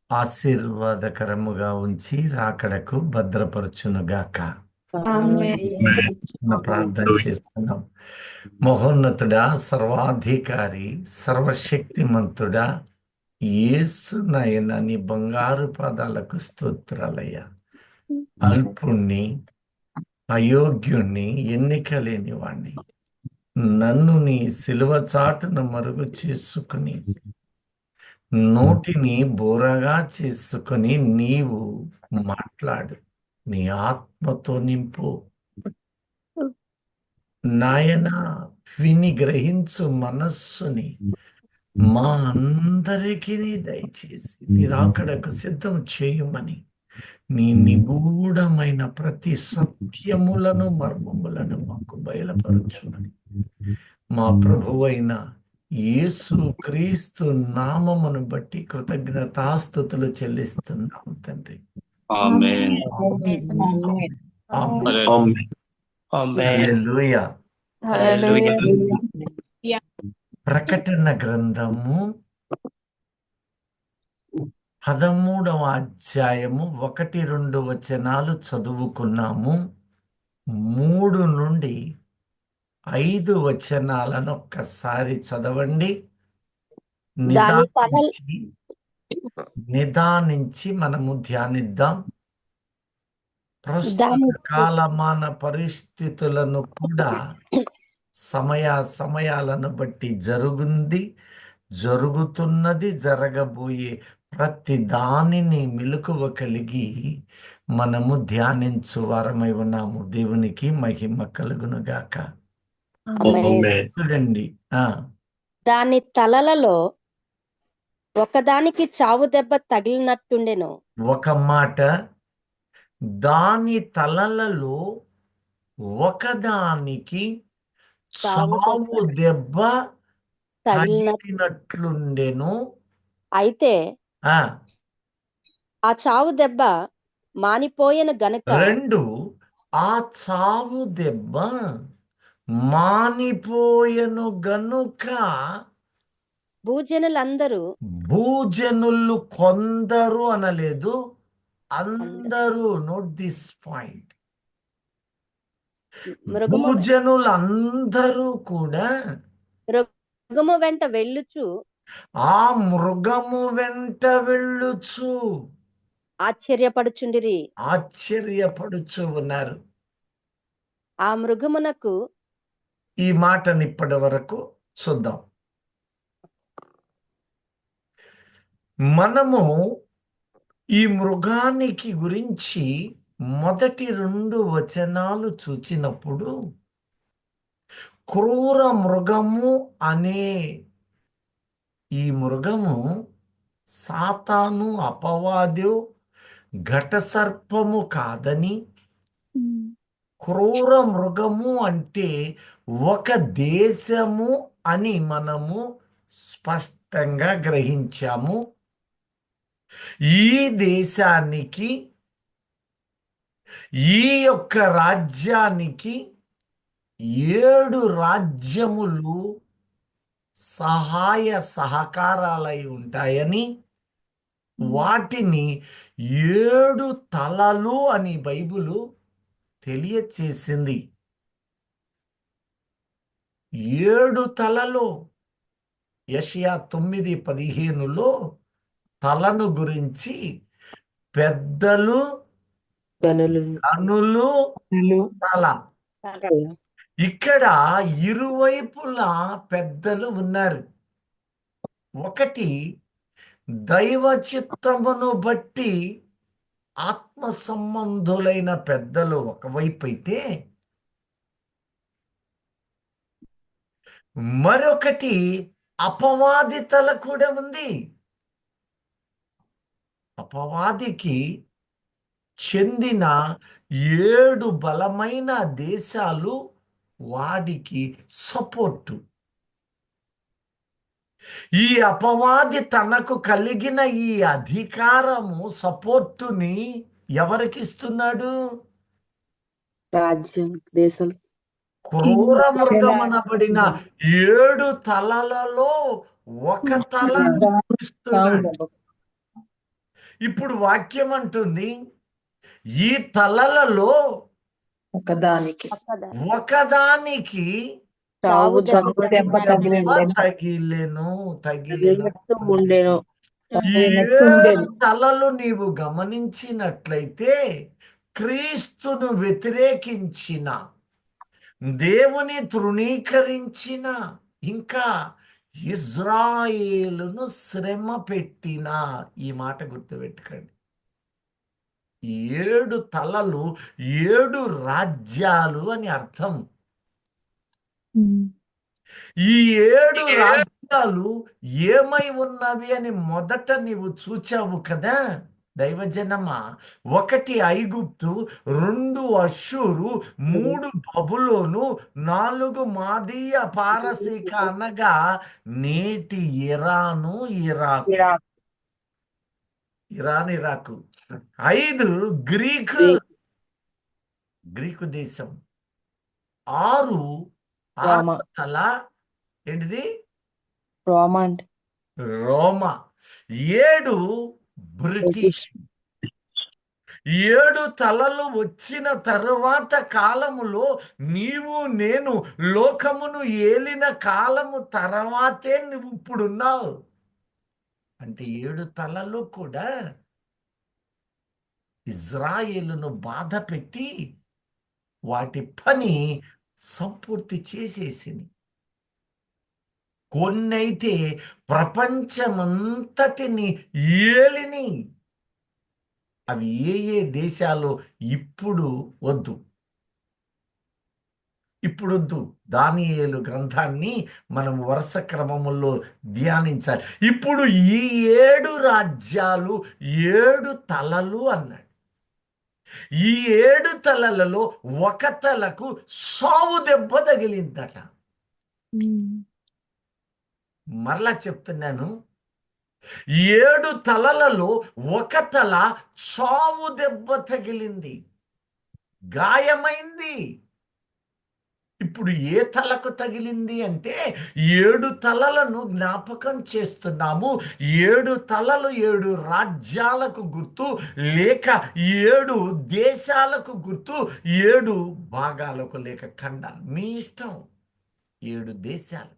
ఆశీర్వాదకరముగా ఉంచి రాకడకు భద్రపరచునుగాక. చిన్న ప్రార్థన చేసుకుందాం. మహోన్నతుడా, సర్వాధికారి, సర్వశక్తిమంతుడా, యేసు నాయన నీ బంగారు పాదాలకు స్తోత్రాలయ్యా. అల్పుణ్ణి, అయోగ్యుణ్ణి, ఎన్నిక లేని వాణ్ణి నన్ను నీ సిలువ చాటును మరుగు చేసుకుని నోటిని బోరగా చేసుకుని నీవు మాట్లాడు, నీ ఆత్మతో నింపు నాయన. విని గ్రహించు మనస్సుని మా అందరికీ దయచేసి నీ రాకడకు సిద్ధం చేయమని, నీ నిగూఢమైన ప్రతి సత్యములను మర్మములను మాకు బయలుపరచుమని మా ప్రభువైన యేసు క్రీస్తు నామమును బట్టి కృతజ్ఞతాస్తుతులు చెల్లిస్తున్నాము తండ్రి. ఆమేన్. హల్లెలూయా. ప్రకటన గ్రంథము 13వ అధ్యాయము 1-2 వచనాలు చదువుకున్నాము. 3 నుండి 5 వచనాలను ఒక్కసారి చదవండి. నిదానించి మనము ధ్యానిద్దాం. ప్రస్తుత కాలమాన పరిస్థితులను కూడా సమయాలను బట్టి జరుగుతున్నది, జరగబోయే ప్రతి దానిని మెలకువ కలిగి మనము ధ్యానించు వారమై ఉన్నాము. దేవునికి మహిమ కలుగునుగాక. చూడండి, దాని తలలలో ఒకదానికి చావు దెబ్బ తగిలినట్టుండెను. ఒక మాట, దాని తలలలో ఒకదానికి చావు దెబ్బ తగిలినట్లుండెను. అయితే ఆ చావు దెబ్బ మానిపోయెను గనుక. 2, ఆ చావు దెబ్బ మానిపోయెను గనుక భూజనులు కొందరు అనలేదు, అందరూ. Note this point. భూజనులందరూ కూడా మృగము వెంట వెళ్ళుచు, ఆ మృగము వెంట వెళ్ళుచు ఆశ్చర్యపడుచు ఉన్నారు. ఆ మృగమునకు ఈ మాటని ఇప్పటి వరకు చూద్దాం. మనము ఈ మృగానికి గురించి మొదటి 2 వచనాలు చూచినప్పుడు క్రూర మృగము అనే ఈ మృగము సాతాను, అపవాదు, ఘట సర్పము కాదని, క్రూర మృగము అంటే ఒక దేశము అని మనము స్పష్టంగా గ్రహించాము. ఈ దేశానికి, ఈ యొక్క రాజ్యానికి 7 రాజ్యములు సహాయ సహకారాలై ఉంటాయని, వాటిని 7 తలలు అని బైబిలు తెలియచేసింది. 7 తలలు. యెషయా 9:15లో తలను గురించి పెద్దలు, గనులు, తల. ఇక్కడ ఇరువైపులా పెద్దలు ఉన్నారు. ఒకటి దైవ చిత్తమును బట్టి ఆత్మ సంబంధులైన పెద్దలు ఒకవైపు అయితే, మరొకటి అపవాది తల కూడా ఉంది. అపవాదికి చెందిన 7 బలమైన దేశాలు వాడికి సపోర్టు. ఈ అపవాది తనకు కలిగిన ఈ అధికారము, సపోర్టుని ఎవరికి ఇస్తున్నాడు? రాజ్యం, దేశం. క్రూర మృగమనబడిన 7 తలలలో ఒక తల ఇస్తున్నాడు. ఇప్పుడు వాక్యం అంటుంది ఈ తలలలో ఒకదానికి ఒక్కదా ఒకదానికి చావు చావు దెబ్బ దెబ్బ తగిలిండెను తగిలెను తగిలినట్టు ఉండెను ఈ తగిలినట్టు 7 ఉండెను. తలలు నీవు గమనించినట్లయితే క్రీస్తును వ్యతిరేకించిన, దేవుని తృణీకరించిన, ఇంకా ఇజ్రాయేలును శ్రమ పెట్టిన, ఈ మాట గుర్తుపెట్టుకోండి. 7 తలలు 7 రాజ్యాలు అని అర్థం. ఈ 7 రాజ్యాలు ఏమై ఉన్నవి అని మొదట నీవు చూచావు కదా దైవజనమా. 1 ఐగుప్తు, 2 అష్షూరు, 3 బబులోను, 4 మాదీయ పారసీక అనగా నేటి Iran Iraq. Iraq, Iraq 5 Greek దేశం. 6 రోమా, తల ఏంటిది రోమా అంటే రోమా. 7 బ్రిటిష్. 7 తలలు వచ్చిన తరువాత కాలములో నీవు నేను లోకమును ఏలిన కాలము తర్వాతే నువ్వు ఇప్పుడున్నావు. అంటే 7 తలలు కూడా ఇజ్రాయేలును బాధ పెట్టి వాటి పని సంపూర్తి చేసేసింది. కొన్నైతే ప్రపంచమంతటిని ఏలిని. అవి ఏ ఏ దేశాలు ఇప్పుడు వద్దు. దానియేలు గ్రంథాన్ని మనం వరుస క్రమములో ధ్యానించాలి. ఇప్పుడు ఈ 7 రాజ్యాలు 7 తలలు అన్నాడు. ఈ 7 తలలలో ఒక తలకు సావు దెబ్బ తగిలిందట. మరలా చెప్తున్నాను, 7 తలలలో ఒక తల సావు దెబ్బ తగిలింది, గాయమైంది. ఇప్పుడు ఏ తలకు తగిలింది అంటే 7 తలలను జ్ఞాపకం చేస్తున్నాము. 7 తలలు 7 రాజ్యాలకు గుర్తు, లేక 7 దేశాలకు గుర్తు, 7 భాగాలకు లేక ఖండాలు, మీ ఇష్టం. 7 దేశాలు.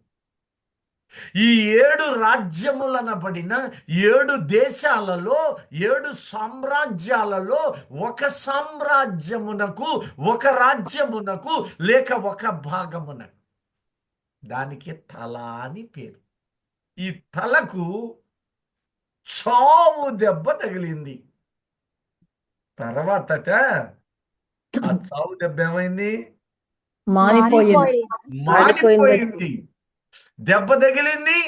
ఈ 7 రాజ్యములనబడిన 7 దేశాలలో 7 సామ్రాజ్యాలలో ఒక సామ్రాజ్యమునకు, ఒక రాజ్యమునకు లేక ఒక భాగమునకు, దానికి తల అని పేరు. ఈ తలకు చావు దెబ్బ తగిలింది. తర్వాతట ఆ చావు దెబ్బ ఏమైంది? మానిపోయింది. దెబ్బ తగిలింది,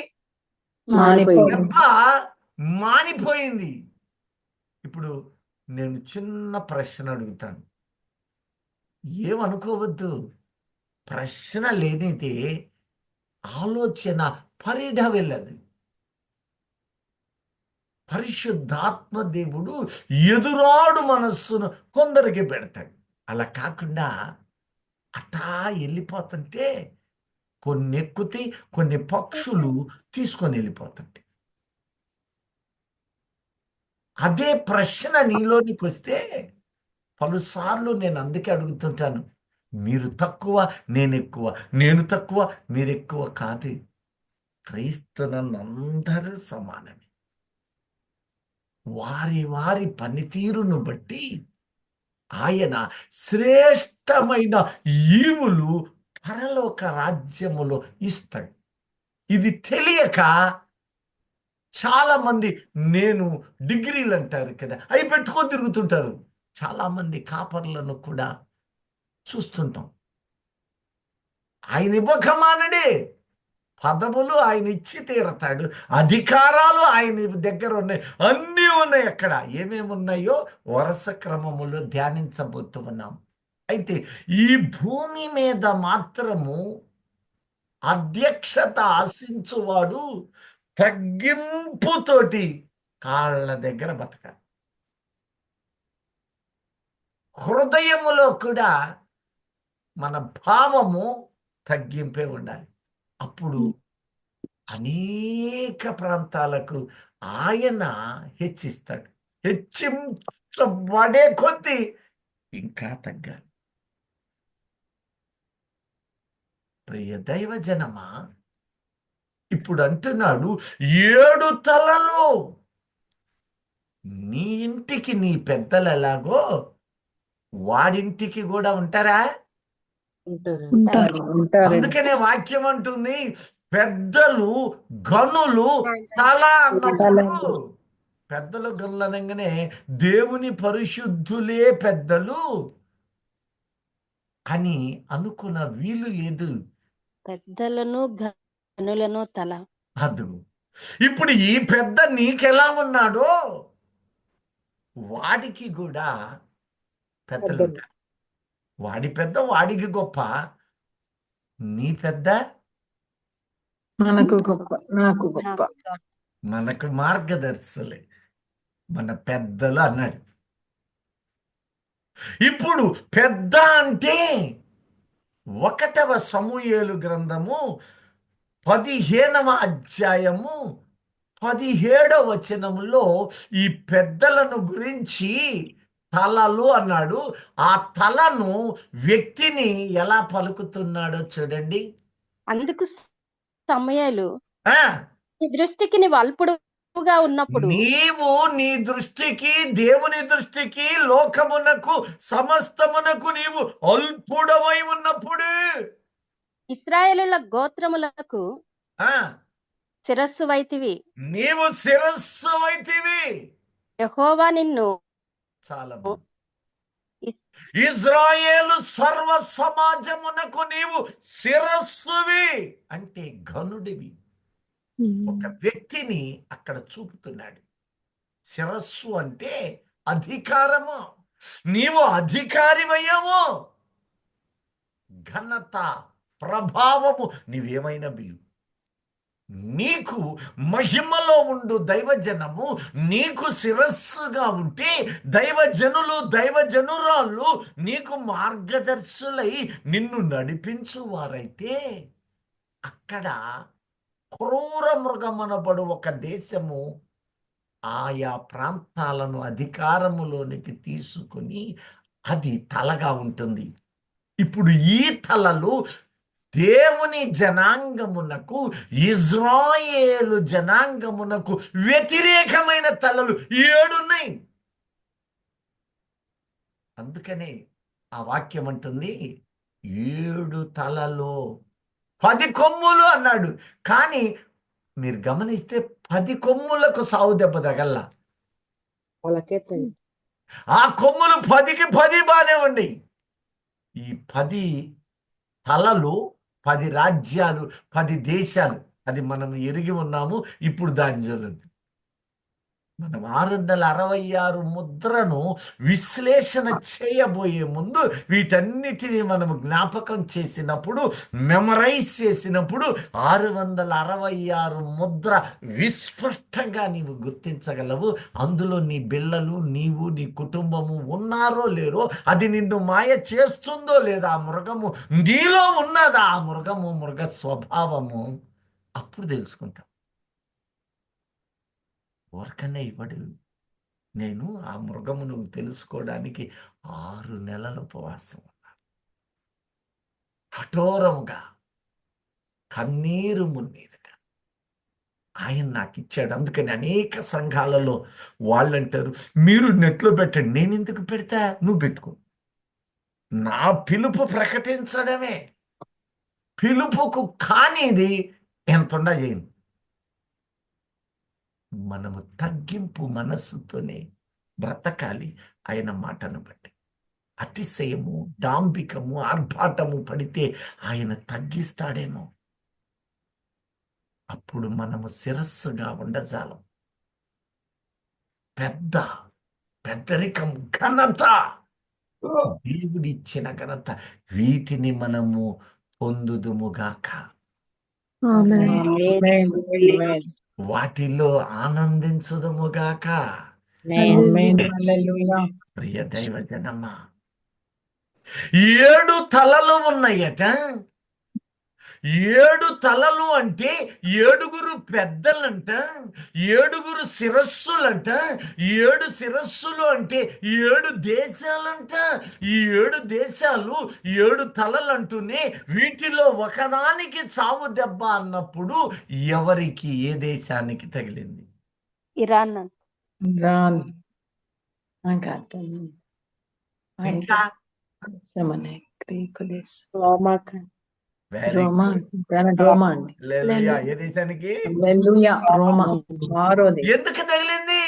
దెబ్బ మానిపోయింది. ఇప్పుడు నేను చిన్న ప్రశ్న అడుగుతాను, ఏమనుకోవద్దు. ప్రశ్న లేనిదే ఆలోచన పరిఢ వెళ్ళదు. పరిశుద్ధాత్మ దేవుడు ఎదురాడు మనస్సును కొందరికి పెడతాడు. అలా కాకుండా అటా వెళ్ళిపోతుంటే కొన్ని ఎక్కుతే, కొన్ని పక్షులు తీసుకొని వెళ్ళిపోతుంటాయి. అదే ప్రశ్న నీలోనికి వస్తే పలుసార్లు నేను అందుకే అడుగుతుంటాను, మీరు తక్కువ నేను ఎక్కువ, నేను తక్కువ మీరు ఎక్కువ కాదు. క్రైస్తవులందరూ సమానమే. వారి వారి పనితీరును బట్టి ఆయన శ్రేష్టమైన ఈవులు పరలోక రాజ్యములో ఇస్తాడు. ఇది తెలియక చాలా మంది నేను డిగ్రీలు అంటారు కదా, అవి పెట్టుకొని తిరుగుతుంటారు. చాలా మంది కాపర్లను కూడా చూస్తుంటాం. ఆయన ఇవ్వకమానడే పదవులు ఆయన ఇచ్చి తీరతాడు, అధికారాలు ఆయన దగ్గర ఉన్నాయి, అన్నీ ఉన్నాయి. అక్కడ ఏమేమి ఉన్నాయో వరుస క్రమములో ధ్యానించబోతూ ఉన్నాం. అయితే ఈ భూమి మీద మాత్రము అధ్యక్షత ఆశించువాడు తగ్గింపుతోటి కాళ్ళ దగ్గర బతకాలి. హృదయములో కూడా మన భావము తగ్గింపే ఉండాలి. అప్పుడు అనేక ప్రాంతాలకు ఆయన హెచ్చిస్తాడు. హెచ్చించబడే కొద్దీ ఇంకా తగ్గాలి. ప్రియ దైవజనమా, ఇప్పుడు అంటున్నాడు 7 తలలు. నీ ఇంటికి నీ పెద్దలు ఎలాగో వాడింటికి కూడా ఉంటారా? ఉంటారు. ఉంటారండి. అందుకనే వాక్యం అంటుంది పెద్దలు గనులు తల అన్నప్పుడు, పెద్దలు గనులు అనగానే దేవుని పరిశుద్ధులే పెద్దలు అని అనుకున్న వీలు లేదు. పెద్దలను గనులను తల. అదు ఇప్పుడు ఈ పెద్ద నీకెలా ఉన్నాడో వాడికి కూడా పెద్దలు ఉంటారు. వాడి పెద్ద వాడికి గొప్ప, నీ పెద్ద మనకు గొప్ప, నాకు గొప్ప. మనకు మార్గదర్శులే మన పెద్దలు అన్నాడు. ఇప్పుడు పెద్ద అంటే 1వ సమూయేలు గ్రంథము 15వ అధ్యాయము 17వ వచనములో ఈ పెద్దలను గురించి తలలు అన్నాడు. ఆ తలను వ్యక్తిని ఎలా పలుకుతున్నాడో చూడండి. అందుకు సమయాలు ఆ నీ దృష్టికి నీవు అల్పుడుగా ఉన్నప్పుడు నీవు నీ దృష్టికి, దేవుని దృష్టికి, లోకమునకు, సమస్తమునకు నీవు అల్పుడవై ఉన్నప్పుడు ఇశ్రాయేలుల గోత్రములకు ఆ శిరస్సు వైతివి. నీవు శిరస్సు వైతివి. యెహోవా నిన్ను చాలా బాగుంది. ఇజ్రాయేలు సర్వ సమాజమునకు నీవు శిరస్సువి అంటే ఘనుడివి. ఒక వ్యక్తిని అక్కడ చూపుతున్నాడు. శిరస్సు అంటే అధికారము. నీవు అధికారివయ్యావు. ఘనత, ప్రభావము నీవేమైనా బిలు. నీకు మహిమలో ఉండు దైవజనము నీకు శిరస్సుగా ఉంటే దైవజనులు, దైవజనురాళ్ళు నీకు మార్గదర్శులై నిన్ను నడిపించువారైతే అక్కడ క్రూర మృగమనబడు ఒక దేశము ఆయా ప్రాంతాలను అధికారములోనికి తీసుకుని అది తలగా ఉంటుంది. ఇప్పుడు ఈ తలలు దేవుని జనాంగమునకు, ఇజ్రాయేలు జనాంగమునకు వ్యతిరేకమైన తలలు 7 ఉన్నాయి. అందుకనే ఆ వాక్యం అంటుంది 7 తలలు 10 కొమ్ములు అన్నాడు. కానీ మీరు గమనిస్తే 10 కొమ్ములకు సావు దెబ్బ తగల్లా. ఆ కొమ్ములు 10కి 10 బానే ఉండి, ఈ 10 తలలు 10 రాజ్యాలు, 10 దేశాలు. అది మనం ఎరిగి ఉన్నాము. ఇప్పుడు దాని జోలింది. మనం 666 ముద్రను విశ్లేషణ చేయబోయే ముందు వీటన్నిటిని మనం జ్ఞాపకం చేసినప్పుడు, మెమరైజ్ చేసినప్పుడు 666 ముద్ర విస్పష్టంగా నీవు గుర్తించగలవు. అందులో నీ బిళ్ళలు, నీవు, నీ కుటుంబము ఉన్నారో లేరో, అది నిన్ను మాయ చేస్తుందో లేదా, ఆ మృగము నీలో ఉన్నదా, ఆ మృగము, మృగ స్వభావము అప్పుడు తెలుసుకుంటాం. ఊరకనే ఇవ్వడు. నేను ఆ మృగమును తెలుసుకోవడానికి 6 నెలల ఉపవాసం ఉన్నాను. కఠోరముగా, కన్నీరు మున్నీరుగా ఆయన నాకు ఇచ్చాడు. అందుకని అనేక సంఘాలలో వాళ్ళంటారు, మీరు నెట్లో పెట్టండి. నేను ఎందుకు పెడతా? నువ్వు పెట్టుకో. నా పిలుపు ప్రకటించడమే. పిలుపుకు కానిది ఎంతుండా చేయను. మనము తగ్గింపు మనస్సుతోనే బ్రతకాలి ఆయన మాటను బట్టి. అతిశయము, డాంబికము, ఆర్భాటము పడితే ఆయన తగ్గిస్తాడేమో. అప్పుడు మనము శిరస్సుగా ఉండజాలం. పెద్దరికం, ఘనత, దేవుడిచ్చిన ఘనత, వీటిని మనము పొందుదుముగాక. వాటిలో ఆనందించుదుముగాక. ప్రియ దైవజనమా, 7 తలలు ఉన్నాయట. ఏడు తలలు అంటే ఏడుగురు పెద్దలంట, ఏడుగురు శిరస్సులంట. ఏడు శిరస్సులు అంటే ఏడు దేశాలంట. ఈ ఏడు దేశాలు ఏడు తలలు అంటూనే వీటిలో ఒకదానికి చావు దెబ్బ అన్నప్పుడు ఎవరికి, ఏ దేశానికి తగిలింది? ఇరాన్ అంట. రాన్ నాకు అర్థం ఇంకా కొంచెమనే గ్రీకు దేశం వెరీ రోమా గుడ్. రోమా అండి హల్లెలూయా. ఏ దేశానికి? హల్లెలూయా రోమా ఆరోది ఎందుకు తగిలింది?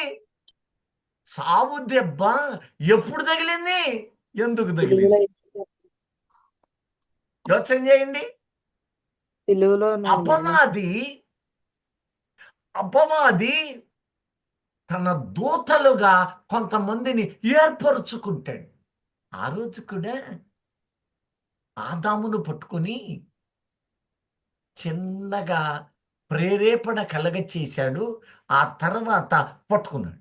సావు దెబ్బ ఎప్పుడు తగిలింది? ఎందుకు తగిలింది? యోచన చేయండి. అపవాది అపవాది తన దూతలుగా కొంతమందిని ఏర్పరుచుకుంటాడు. ఆ రోజు కూడా ఆదామును పట్టుకొని చిన్నగా ప్రేరేపణ కలగ చేశాడు. ఆ తర్వాత పట్టుకున్నాడు.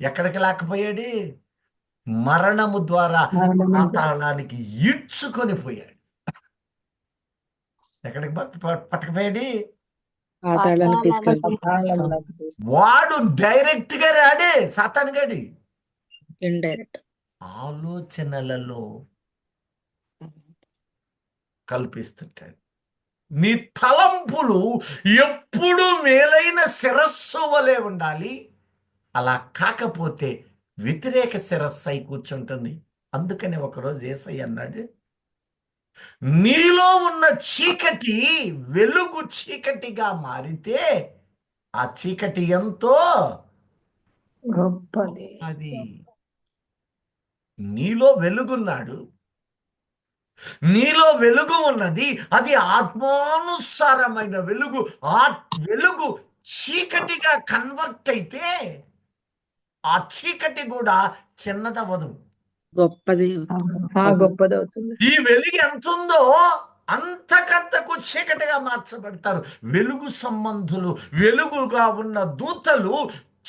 ఎక్కడికి లేకపోయాడు? మరణము ద్వారా పాతాళానికి ఈడ్చుకొని పోయాడు. ఎక్కడికి పట్టకపోయాడు? పాతాళానికి తీసుకెళ్తాం వాడు డైరెక్ట్ గా రాడే, సాతాను గడి ఇండైరెక్ట్ ఆలోచనలలో కల్పిస్తుంటాడు. నీ తలంపులు ఎప్పుడు మేలైన శిరస్సు వలె ఉండాలి. అలా కాకపోతే వ్యతిరేక శిరస్సు అయి కూర్చుంటుంది. అందుకని ఒకరోజు యేసయ్య అన్నాడు, నీలో ఉన్న చీకటి వెలుగు చీకటిగా మారితే ఆ చీకటి ఎంతో గొప్పది. అది నీలో వెలుగున్నాడు, నీలో వెలుగు ఉన్నది. అది ఆత్మానుసారమైన వెలుగు. ఆ వెలుగు చీకటిగా కన్వర్ట్ అయితే ఆ చీకటి కూడా చిన్నదవ్వదు. గొప్పది గొప్పది అవుతుంది. ఈ వెలుగు ఎంత ఉందో అంతకంతకు చీకటిగా మార్చబడతారు. వెలుగు సంబంధులు, వెలుగుగా ఉన్న దూతలు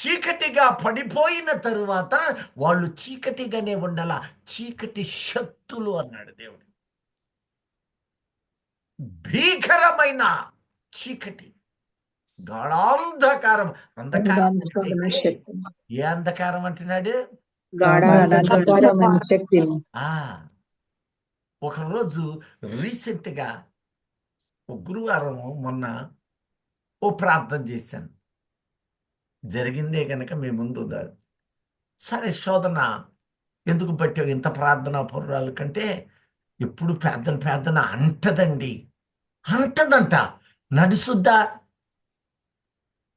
చీకటిగా పడిపోయిన తరువాత వాళ్ళు చీకటిగానే ఉండాల. చీకటి శక్తులు అన్నాడు దేవుడు. భీకరమైన చీకటి, గాఢాంధకారం. అంధకారం అంటే ఏ అంధకారం అంటున్నాడు? శక్తి. ఒకరోజు రీసెంట్గా గురువారం మొన్న ప్రార్థన చేశాను. జరిగిందే కనుక మీ ముందు సరే శోధన ఎందుకు పెట్టావు ఇంత ప్రార్థన పూర్వాల కంటే? ఎప్పుడు ప్రార్థన అంటదండి, అంటదంట. నడుసుద్దా?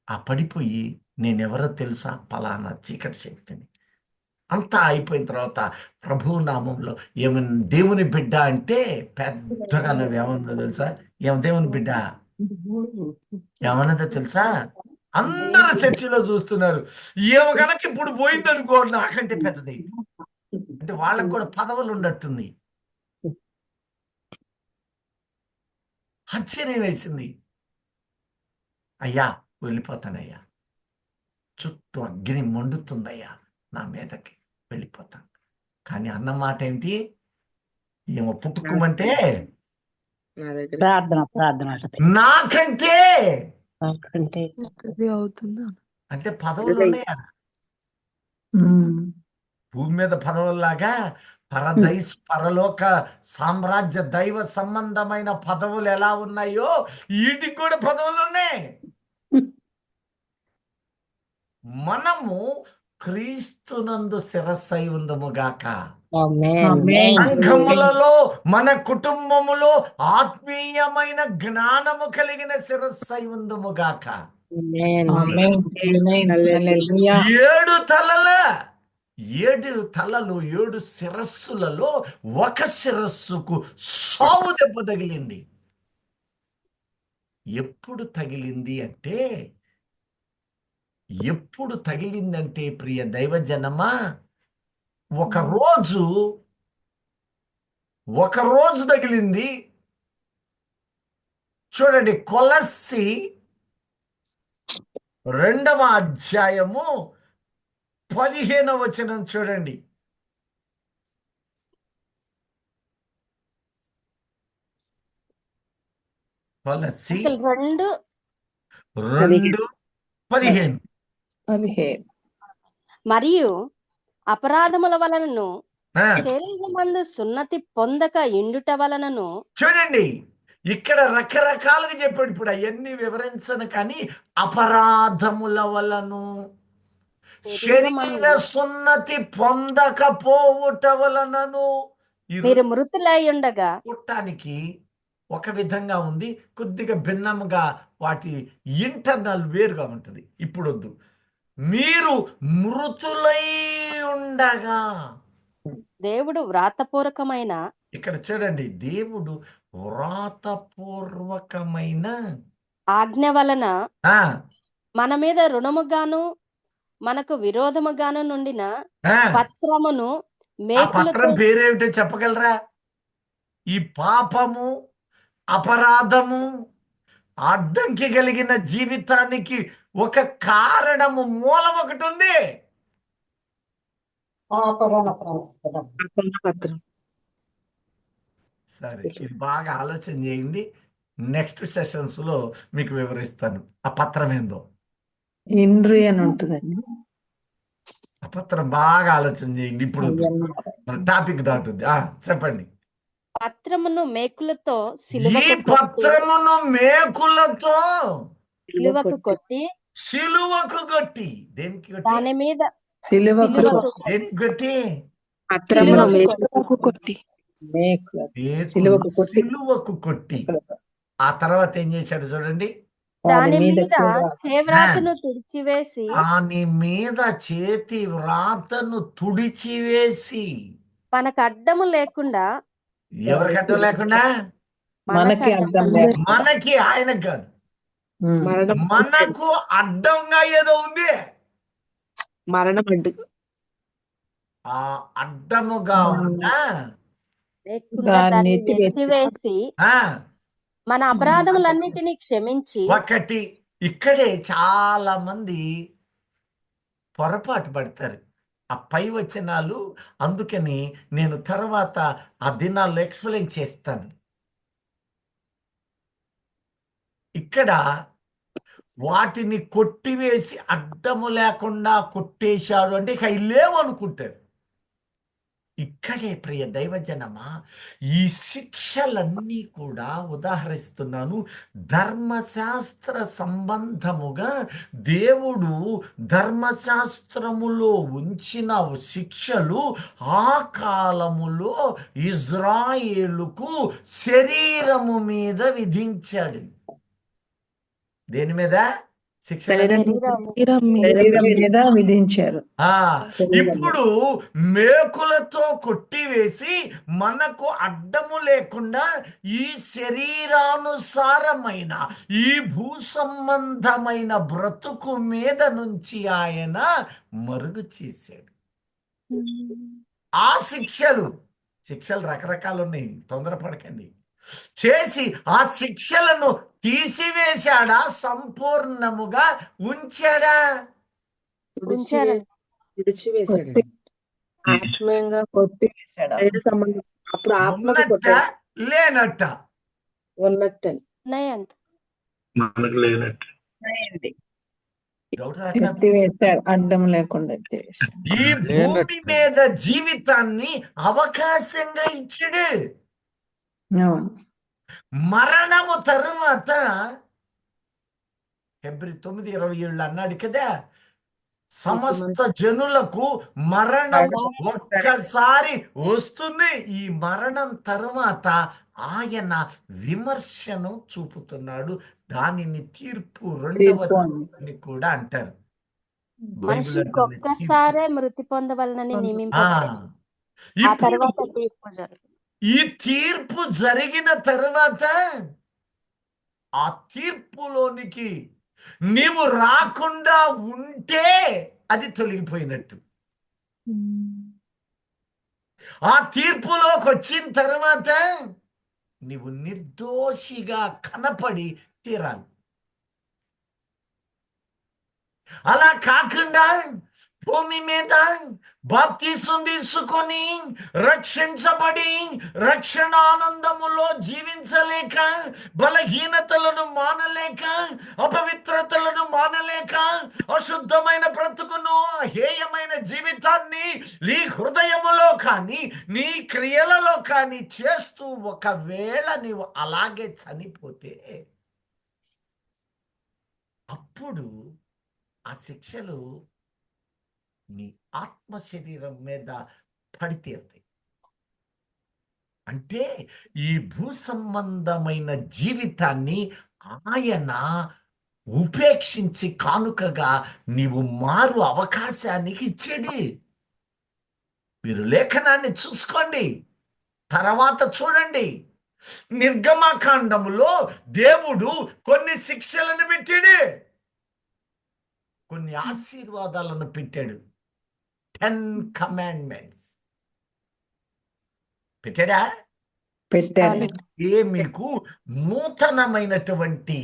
ఆ పడిపోయి నేనెవరో తెలుసా? పలానా చీకటి శక్తిని. అంతా అయిపోయిన తర్వాత ప్రభు నామంలో ఏమన్నా దేవుని బిడ్డ అంటే పెద్దగా నువ్వేమన్నా తెలుసా? దేవుని బిడ్డ ఏమన్నదో తెలుసా? అందరూ చర్చిలో చూస్తున్నారు. ఏమో కనుక ఇప్పుడు పోయిందనుకో నాకంటే పెద్దది. అంటే వాళ్ళకు కూడా పదవులు ఉన్నట్టుంది. ఆశ్చర్యం వేసింది. అయ్యా వెళ్ళిపోతానయ్యా, చుట్టూ అగ్ని మండుతుందయ్యా, నా మీదకి వెళ్ళిపోతాను. కానీ అన్న మాట ఏంటి? ఏమో పుట్టుకోమంటే నాకంటే అవుతుందా అంటే పదవులు ఉన్నాయా? భూమి మీద పదవుల్లాగా పరలోక సామ్రాజ్య దైవ సంబంధమైన పదవులు ఎలా ఉన్నాయో వీటికి కూడా పదవులు ఉన్నాయి. మనము క్రీస్తునందు శిరస్సై ఉందముగాక. సంఘములలో మన కుటుంబములో ఆత్మీయమైన జ్ఞానము కలిగిన శిరస్సై ఉందముగాక. 7 తలలు 7 శిరస్సులలో ఒక శిరస్సుకు సావు దెబ్బ తగిలింది. ఎప్పుడు తగిలిందంటే ప్రియ దైవజనమా, ఒకరోజు తగిలింది. చూడండి, కొలస్సి 2వ అధ్యాయము 15వ వచనం చూడండి. తులసి అసలు 2:15. 15. మరియు అపరాధముల వలనను ఆ, శరీరమందు సున్నతి పొందక ఇండుట వలనను చూడండి, ఇక్కడ రకరకాలుగా చెప్పాడు. ఇప్పుడు అవన్నీ వివరించను కానీ, అపరాధముల వలను శరీర శరీరమందు సున్నతి పొందకపోవుట వలనను. ఈ మీరు మృతులై ఉండగా చూడటానికి ఒక విధంగా ఉంది, కొద్దిగా భిన్నంగా వాటి ఇంటర్నల్ వేరుగా ఉంటుంది. ఇప్పుడు వద్దు. మీరు మృతులై ఉండగా, దేవుడు వ్రాతపూర్వకమైన ఇక్కడ చూడండి, దేవుడు వ్రాతపూర్వకమైన ఆజ్ఞ వలన ఆ, మన మీద రుణముగాను మనకు విరోధముగాను నుండిన ఆ, పత్రమును ఆ మేకులతో పత్రం పేరేమిటో చెప్పగలరా? ఈ పాపము, అపరాధము, అడ్డంకి కలిగిన జీవితానికి ఒక కారణము, మూలం ఒకటి ఉంది. పత్రం. సరే, ఇది బాగా ఆలోచన చేయండి. నెక్స్ట్ సెషన్స్ లో మీకు వివరిస్తాను ఆ పత్రం ఏందో. ఇండ్రి అని ఉంటుందండి. ఆ పత్రం బాగా ఆలోచన చేయండి. ఇప్పుడు మన టాపిక్ దాటుద్ది. చెప్పండి. పత్రమును మేకులతో ఈ సిలువకు పత్రమును కొట్టి మేకులతో సిలువకు కొట్టి సిలువకు కొట్టి, దేనికి కొట్టి? దాని మీద సిలువకు సిలువకు దేనికి కొట్టి? పత్రమును సిలువకు కొట్టి మేకులు మేకులు సిలువకు కొట్టి సిలువకు కొట్టి. ఆ తర్వాత ఏం చేశాడు చూడండి. దాని మీద చేవ్రాత. చేవ్రాతను తుడిచివేసి దాని మీద చేతి వ్రాతను తుడిచివేసి, మనకు అడ్డము లేకుండా ఎవరికి అడ్డం లేకుండా? మనకి అర్థం లేకుండా. మనకి, ఆయనకు కాదు, మరణం మనకు అడ్డంగా ఏదో ఉంది. మరణం అడ్డు ఆ అడ్డముగా ఉన్న లేకుండా దాన్ని దాన్ని ఎత్తివేసి ఆ, మన అపరాధములన్నిటినీ క్షమించి ఒకటి ఇక్కడే చాలా మంది పొరపాటు పడతారు. ఆ పై వచనాలు, అందుకని నేను తర్వాత ఆ దినాల్లో ఎక్స్ప్లెయిన్ చేస్తాను. ఇక్కడ వాటిని కొట్టివేసి అడ్డము లేకుండా కొట్టేశాడు అంటే ఇక అవి లేవు అనుకుంటారు. ఇక్కడే ప్రియ దైవజనమా, ఈ శిక్షలన్నీ కూడా ఉదాహరిస్తున్నాను. ధర్మశాస్త్ర సంబంధముగా దేవుడు ధర్మశాస్త్రములో ఉంచిన శిక్షలు ఆ కాలములో ఇజ్రాయేలుకు శరీరము మీద విధించాడు. దేని మీద శిక్ష? శరీరం మీద విధించారు. ఇప్పుడు మేకులతో కొట్టివేసి మనకు అడ్డము లేకుండా ఈ శరీరానుసారమైన ఈ భూ సంబంధమైన బ్రతుకు మీద నుంచి ఆయన మరుగు చేశాడు. ఆ శిక్షలు రకరకాలు ఉన్నాయి, తొందరపడకండి. చేసి ఆ శిక్షలను తీసివేశాడా, సంపూర్ణముగా ఉంచాడా? ఉంచారండి. ఆత్మీయంగా కొట్టివేశాడు. అప్పుడు ఆత్మకు ఉన్నట్ట లేనట్ట? ఉన్నట్టండి. ఉన్నాయంట. మనకు లేనట్టు. డౌట్ రాట్లా? ఎత్తివేశాడు, అడ్డం లేకుండా ఎత్తివేశాడు. ఈ భూమి మీద జీవితాన్ని అవకాశంగా ఇచ్చాడు. అవును. మరణము తరువాత ఫిబ్రవరి 9:27 అన్నాడు కదా, సమస్త జనులకు మరణం ఒక్కసారి వస్తుంది. ఈ మరణం తరువాత ఆయన విమర్శను చూపుతున్నాడు. దానిని తీర్పు రెండవ అని కూడా అంటారు. బైబిల్ మనిషికి అంటుంది తీర్పు. ఒక్కసారే మృతి పొందవలనని ఆ, నియమింపబడింది. ఆ ఇప్పుడు తర్వాత తీర్పు జరుగుతుంది. ఈ తీర్పు జరిగిన తర్వాత ఆ తీర్పులోనికి నీవు రాకుండా ఉంటే అది తొలగిపోయినట్టు. ఆ తీర్పులోకి వచ్చిన తర్వాత నీవు నిర్దోషిగా కనపడి తీరాలి. అలా కాకుండా భూమి మీద బాప్తీసం తీసుకొని రక్షించబడి రక్షణ ఆనందములో జీవించలేక, బలహీనతలను మానలేక, అపవిత్రతలను మానలేక, అశుద్ధమైన బ్రతుకును, హేయమైన జీవితాన్ని నీ హృదయములో కానీ నీ క్రియలలో కానీ చేస్తూ ఒకవేళ నీవు అలాగే చనిపోతే అప్పుడు ఆ శిక్షలు నీ ఆత్మ శరీరం మీద పడి తీరుతాయి. అంటే ఈ భూ సంబంధమైన జీవితాన్ని ఆయన ఉపేక్షించి కానుకగా నీవు మారు అవకాశానికి ఇచ్చాడు. మీరు లేఖనాన్ని చూసుకోండి, తర్వాత చూడండి. నిర్గమకాండములో దేవుడు కొన్ని శిక్షలను పెట్టాడు, కొన్ని ఆశీర్వాదాలను పెట్టాడు. 10 కమాండ్మెంట్స్ పెట్టాడా? పెట్టారు. మీకు నూతనమైనటువంటి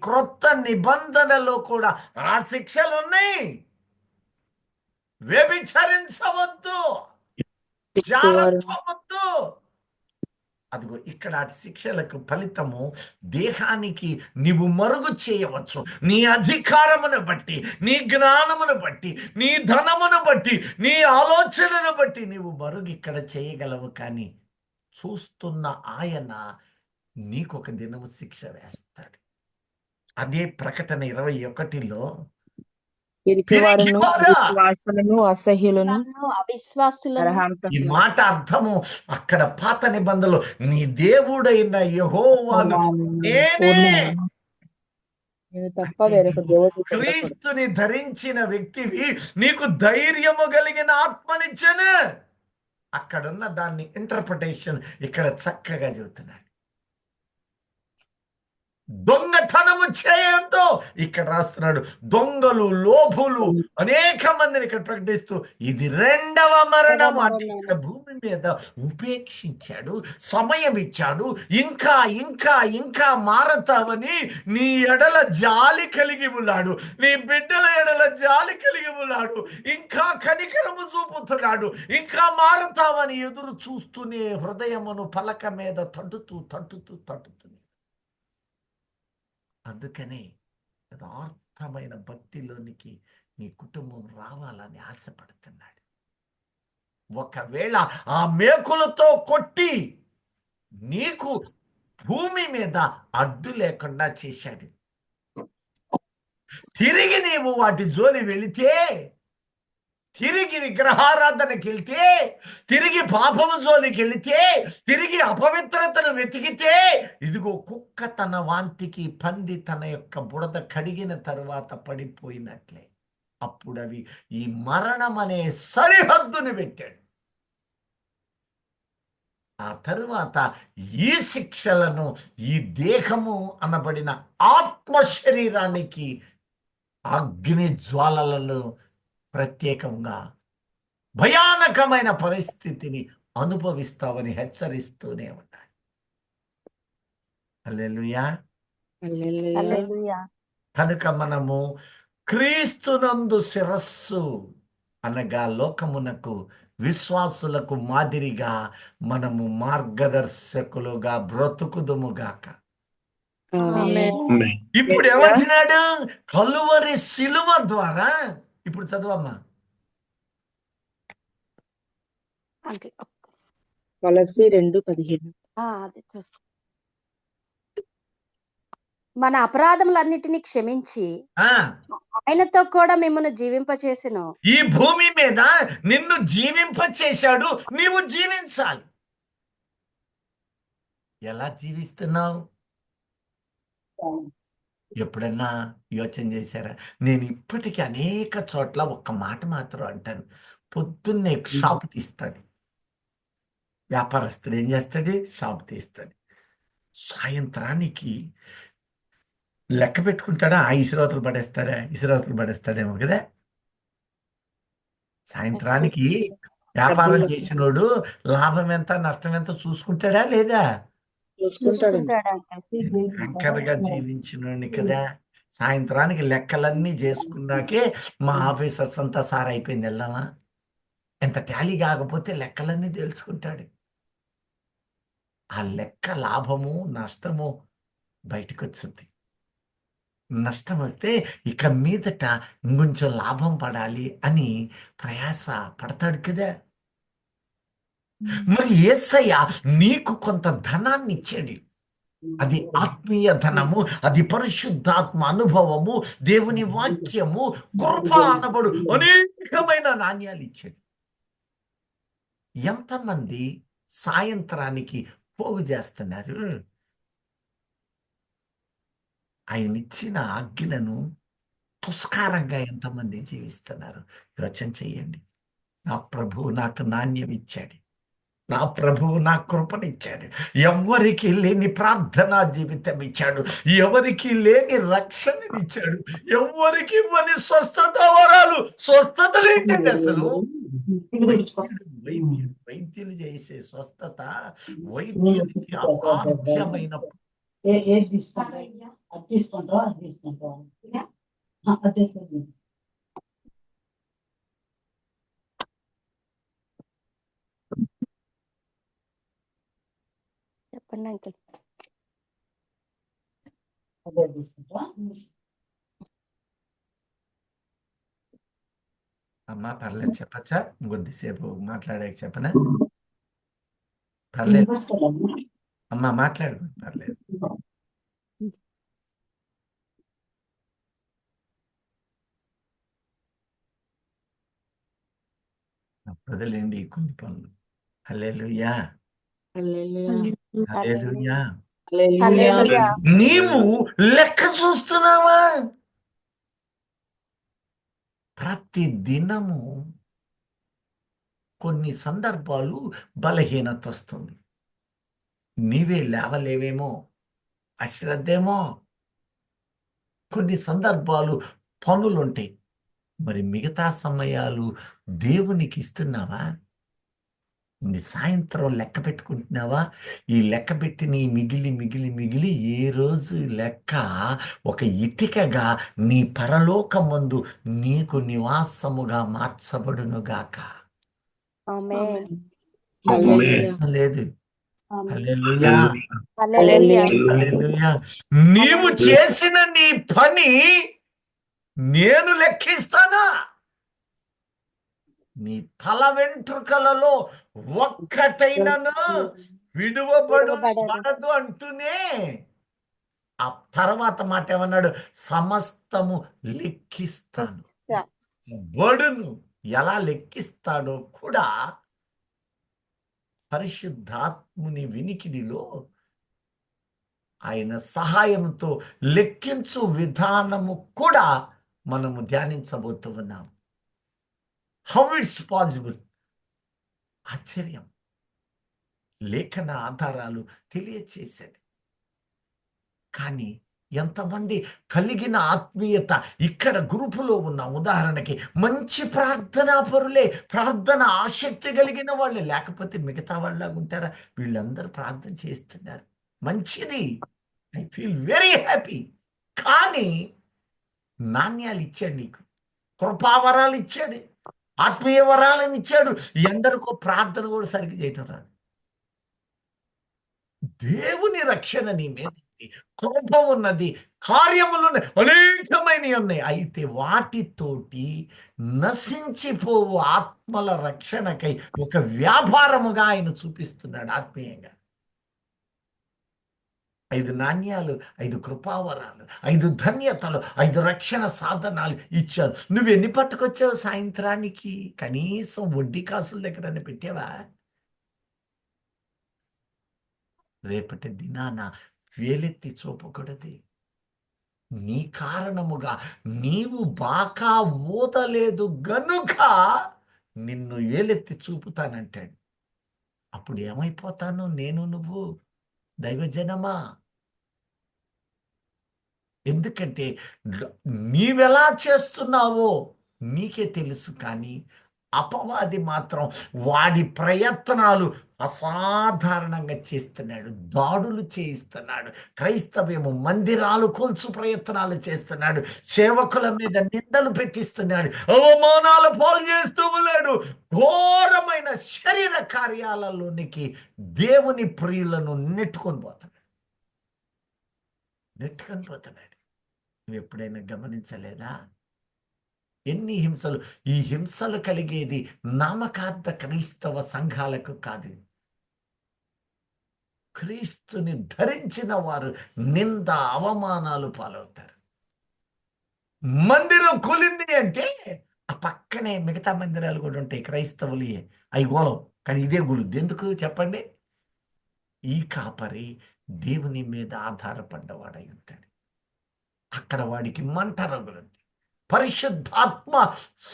క్రొత్త నిబంధనలో కూడా ఆ శిక్షలు ఉన్నాయి. వ్యభిచరించవద్దు, జారవద్దు. అదిగో ఇక్కడ శిక్షలకు ఫలితము దేహానికి నీవు మరుగు చేయవచ్చు. నీ అధికారమును బట్టి, నీ జ్ఞానమును బట్టి, నీ ధనమును బట్టి, నీ ఆలోచనను బట్టి నీవు మరుగు ఇక్కడ చేయగలవు. కానీ చూస్తున్న ఆయన నీకొక దినము శిక్ష వేస్తాడు. అదే ప్రకటన 21లో అసహ్యులను అవిశ్వాసులను ఈ మాట అర్థము అక్కడ పాత నిబంధనలో నీ దేవుడైన యెహోవాను నేనే. తప్ప వేరొక దేవుడు క్రీస్తుని ధరించిన వ్యక్తివి, నీకు ధైర్యము కలిగిన ఆత్మనిచ్చాను. అక్కడున్న దాన్ని ఇంటర్ప్రిటేషన్ ఇక్కడ చక్కగా చెబుతున్నాడు. దొంగతనము చేయొద్దు ఇక్కడ రాస్తున్నాడు. దొంగలు, లోభులు అనేక మందిని ఇక్కడ ప్రకటిస్తూ ఇది 2వ మరణం. అంటే ఇక్కడ భూమి మీద ఉపేక్షించాడు, సమయం ఇచ్చాడు. ఇంకా ఇంకా ఇంకా మారతావని నీ ఎడల జాలి కలిగి ఉన్నాడు, నీ బిడ్డల ఎడల జాలి కలిగి ఉన్నాడు. ఇంకా కనికరము చూపుతున్నాడు. ఇంకా మారతావని ఎదురు చూస్తూనే హృదయమును పలక మీద తట్టుతుంది. అందుకనే యథార్థమైన భక్తిలోనికి నీ కుటుంబం రావాలని ఆశపడుతున్నాడు. ఒకవేళ ఆ మేకులతో కొట్టి నీకు భూమి మీద అడ్డు లేకుండా చేశాడు, తిరిగి నీవు వాటి జోలి వెళితే, తిరిగి విగ్రహారాధనకి వెళ్తే, తిరిగి పాపము జోలికి వెళితే, తిరిగి అపవిత్రతను వెతికితే, ఇదిగో కుక్క తన వాంతికి, పంది తన యొక్క బుడద కడిగిన తరువాత పడిపోయినట్లే. అప్పుడు అవి ఈ మరణం అనే సరిహద్దును పెట్టాడు. ఆ తరువాత ఈ శిక్షలను ఈ దేహము అనబడిన ఆత్మ శరీరానికి అగ్ని జ్వాలలలో ప్రత్యేకంగా భయానకమైన పరిస్థితిని అనుభవిస్తావని హెచ్చరిస్తూనే ఉన్నాడు. హల్లెలూయా. హల్లెలూయా. కనుక మనము క్రీస్తునందు శిరస్సు అనగా లోకమునకు, విశ్వాసులకు మాదిరిగా మనము మార్గదర్శకులుగా బ్రతుకుదుముగాక. ఆమేన్. ఇప్పుడు ఏమంటున్నాడు? కలువరి శిలువ ద్వారా. ఇప్పుడు చదవమ్మా. అంటే కొలస్సీ 2:15. అది మన అపరాధములన్నిటినీ క్షమించి ఆ ఆయనతో కూడా మిమ్మల్ని జీవింపచేసెను. ఈ భూమి మీద నిన్ను జీవింపచేశాడు, నీవు జీవించాలి. ఎలా జీవిస్తున్నావు? ఎప్పుడన్నా యోచన చేశారా? నేను ఇప్పటికీ అనేక చోట్ల ఒక్క మాట మాత్రం అంటాను. పొద్దున్నే షాపు తీస్తాడు వ్యాపారస్తుడు. ఏం చేస్తాడు? షాపు తీస్తాడు. సాయంత్రానికి లెక్క పెట్టుకుంటాడా? ఆ ఇసురాతులు పడేస్తాడేమో కదా. సాయంత్రానికి వ్యాపారం చేసినోడు లాభం ఎంత నష్టం ఎంత చూసుకుంటాడా లేదా? చూసుకుంటాడు. అంకరగా జీవించినోడిని కదా సాయంత్రానికి లెక్కలన్నీ చేసుకున్నాకే మా ఆఫీసర్స్ అంతా సార్ అయిపోయింది వెళ్దామా. ఎంత టాలీ కాకపోతే లెక్కలన్నీ తెలుసుకుంటాడు. ఆ లెక్క లాభము నష్టము బయటకు వచ్చింది. నష్టం వస్తే ఇక మీదట ఇంకొంచెం లాభం పడాలి అని ప్రయాస పడతాడు కదా. మరి యేసయ్య నీకు కొంత ధనాన్ని ఇచ్చాడు. అది ఆత్మీయ ధనము, అది పరిశుద్ధాత్మ అనుభవము, దేవుని వాక్యము, కృప అనబడు అనేకమైన నాణ్యాలు ఇచ్చాడు. ఎంతమంది సాయంత్రానికి పోగు చేస్తున్నారు? ఆయన ఇచ్చిన ఆజ్ఞలను తుస్కారంగా ఎంతమంది జీవిస్తున్నారు? యోచన చెయ్యండి. నా ప్రభువు నాకు నాణ్యం ఇచ్చాడు. నా ప్రభువు నా కృపనిచ్చాడు. ఎవరికి లేని ప్రార్థనా జీవితం ఇచ్చాడు. ఎవరికి లేని రక్షణనిచ్చాడు. ఎవరికి ఇవ్వని స్వస్థత వరాలు. స్వస్థతలు ఏంటండి అసలు? వైద్యులు చేసే స్వస్థత వైద్యులకి అసాధ్యమైన. ఏది తీసుకుంటావు అది తీసుకుంటావు అది తీసుకుంటావు అదే చెప్పండి అంకుల్. అదే తీసుకుంటావా అమ్మా పర్లేదు చెప్పచ్చా? కొద్దిసేపు మాట్లాడాక చెప్పనా? పర్లేదు అమ్మా, మాట్లాడు, పర్లేదు. వదిలేండి కొన్ని పనులు. హల్లెలూయా, హల్లెలూయా. హల్లెలూయా. హల్లెలూయా. హల్లెలూయా. నీవు లెక్క చూస్తున్నావా? ప్రతి దినము కొన్ని సందర్భాలు బలహీనత వస్తుంది. నీవే లేవలేవేమో, అశ్రద్ధేమో, కొన్ని సందర్భాలు పనులుంటాయి. మరి మిగతా సమయాలు దేవునికి ఇస్తున్నావా? నీ సాయంత్రం లెక్క పెట్టుకుంటున్నావా? ఈ లెక్క పెట్టిన ఈ మిగిలి మిగిలి మిగిలి ఏ రోజు లెక్క ఒక ఇటికగా నీ పరలోకమందు నీకు నివాసముగా మార్చబడునుగాక. ఆమేన్. హల్లెలూయా. లేదు. హల్లెలూయా, హల్లెలూయా. హల్లెలూయా. నీవు చేసిన నీ పని నేను లెక్కిస్తానా? నీ తల వెంట్రుకలలో ఒక్కటైనను విడువబడదు అంటూనే ఆ తర్వాత మాట ఏమన్నాడు? సమస్తము లెక్కిస్తాను. బడును ఎలా లెక్కిస్తాడో కూడా పరిశుద్ధాత్ముని వినికిడిలో ఆయన సహాయంతో లెక్కించు విధానము కూడా మనము ధ్యానించబోతూ ఉన్నాం. How it's possible? ఆశ్చర్యం. లేఖన ఆధారాలు తెలియచేశాడు. కానీ ఎంతమంది కలిగిన ఆత్మీయత ఇక్కడ గ్రూపులో ఉన్న ఉదాహరణకి మంచి ప్రార్థనా పరులే, ప్రార్థన ఆసక్తి కలిగిన వాళ్ళే, లేకపోతే మిగతా వాళ్ళలాగా ఉంటారా? వీళ్ళందరూ ప్రార్థన చేస్తున్నారు, మంచిది, ఐ ఫీల్ వెరీ హ్యాపీ. కానీ నాణ్యాలు ఇచ్చాడు, నీకు కృపావరాలు ఇచ్చాడు, ఆత్మీయ వరాలను ఇచ్చాడు. ఎందరికో ప్రార్థన కూడా సరిగ్గా చేయటం రాదు. దేవుని రక్షణ నీ మీద ఉంది, కృప ఉన్నది, కార్యములు అనేకమైనవి ఉన్నాయి. అయితే వాటితోటి నశించిపోవు ఆత్మల రక్షణకై ఒక వ్యాపారముగా ఆయన చూపిస్తున్నాడు ఆత్మీయంగా. 5 నాణ్యాలు, 5 కృపావరాలు, 5 ధన్యతలు, 5 రక్షణ సాధనాలు ఇచ్చారు. నువ్వెన్ని పట్టుకొచ్చావు సాయంత్రానికి? కనీసం వడ్డీ కాసుల దగ్గర పెట్టావా? రేపటి దినాన వేలెత్తి చూపకూడదు. నీ కారణముగా నీవు బాకా ఊదలేదు గనుక నిన్ను వేలెత్తి చూపుతానంటాడు. అప్పుడు ఏమైపోతాను నేను, నువ్వు, దైవజనమా? ఎందుకంటే నీవెలా చేస్తున్నావో నీకే తెలుసు. కానీ అపవాది మాత్రం వాడి ప్రయత్నాలు అసాధారణంగా చేస్తున్నాడు, దాడులు చేయిస్తున్నాడు. క్రైస్తవ్యము మందిరాలు కూల్చు ప్రయత్నాలు చేస్తున్నాడు, సేవకుల మీద నిందలు పెట్టిస్తున్నాడు, అవమానాలు పాలు చేస్తూ ఉన్నాడు. ఘోరమైన శరీర కార్యాలలోనికి దేవుని ప్రియులను నెట్టుకొని పోతున్నాడు. నువ్వు ఎప్పుడైనా గమనించలేదా? ఎన్ని హింసలు! ఈ హింసలు కలిగేది నామకార్థ క్రైస్తవ సంఘాలకు కాదు. క్రీస్తుని ధరించిన వారు నింద అవమానాలు పాలవుతారు. మందిరం కూలింది అంటే ఆ పక్కనే మిగతా మందిరాలు కూడా ఉంటాయి, క్రైస్తవులు అవి గోలం, కానీ ఇదే గులుద్ది. ఎందుకు చెప్పండి? ఈ కాపరి దేవుని మీద ఆధారపడ్డవాడై ఉంటాడు. అక్కడ వాడికి మంట రగులుద్ది. పరిశుద్ధాత్మ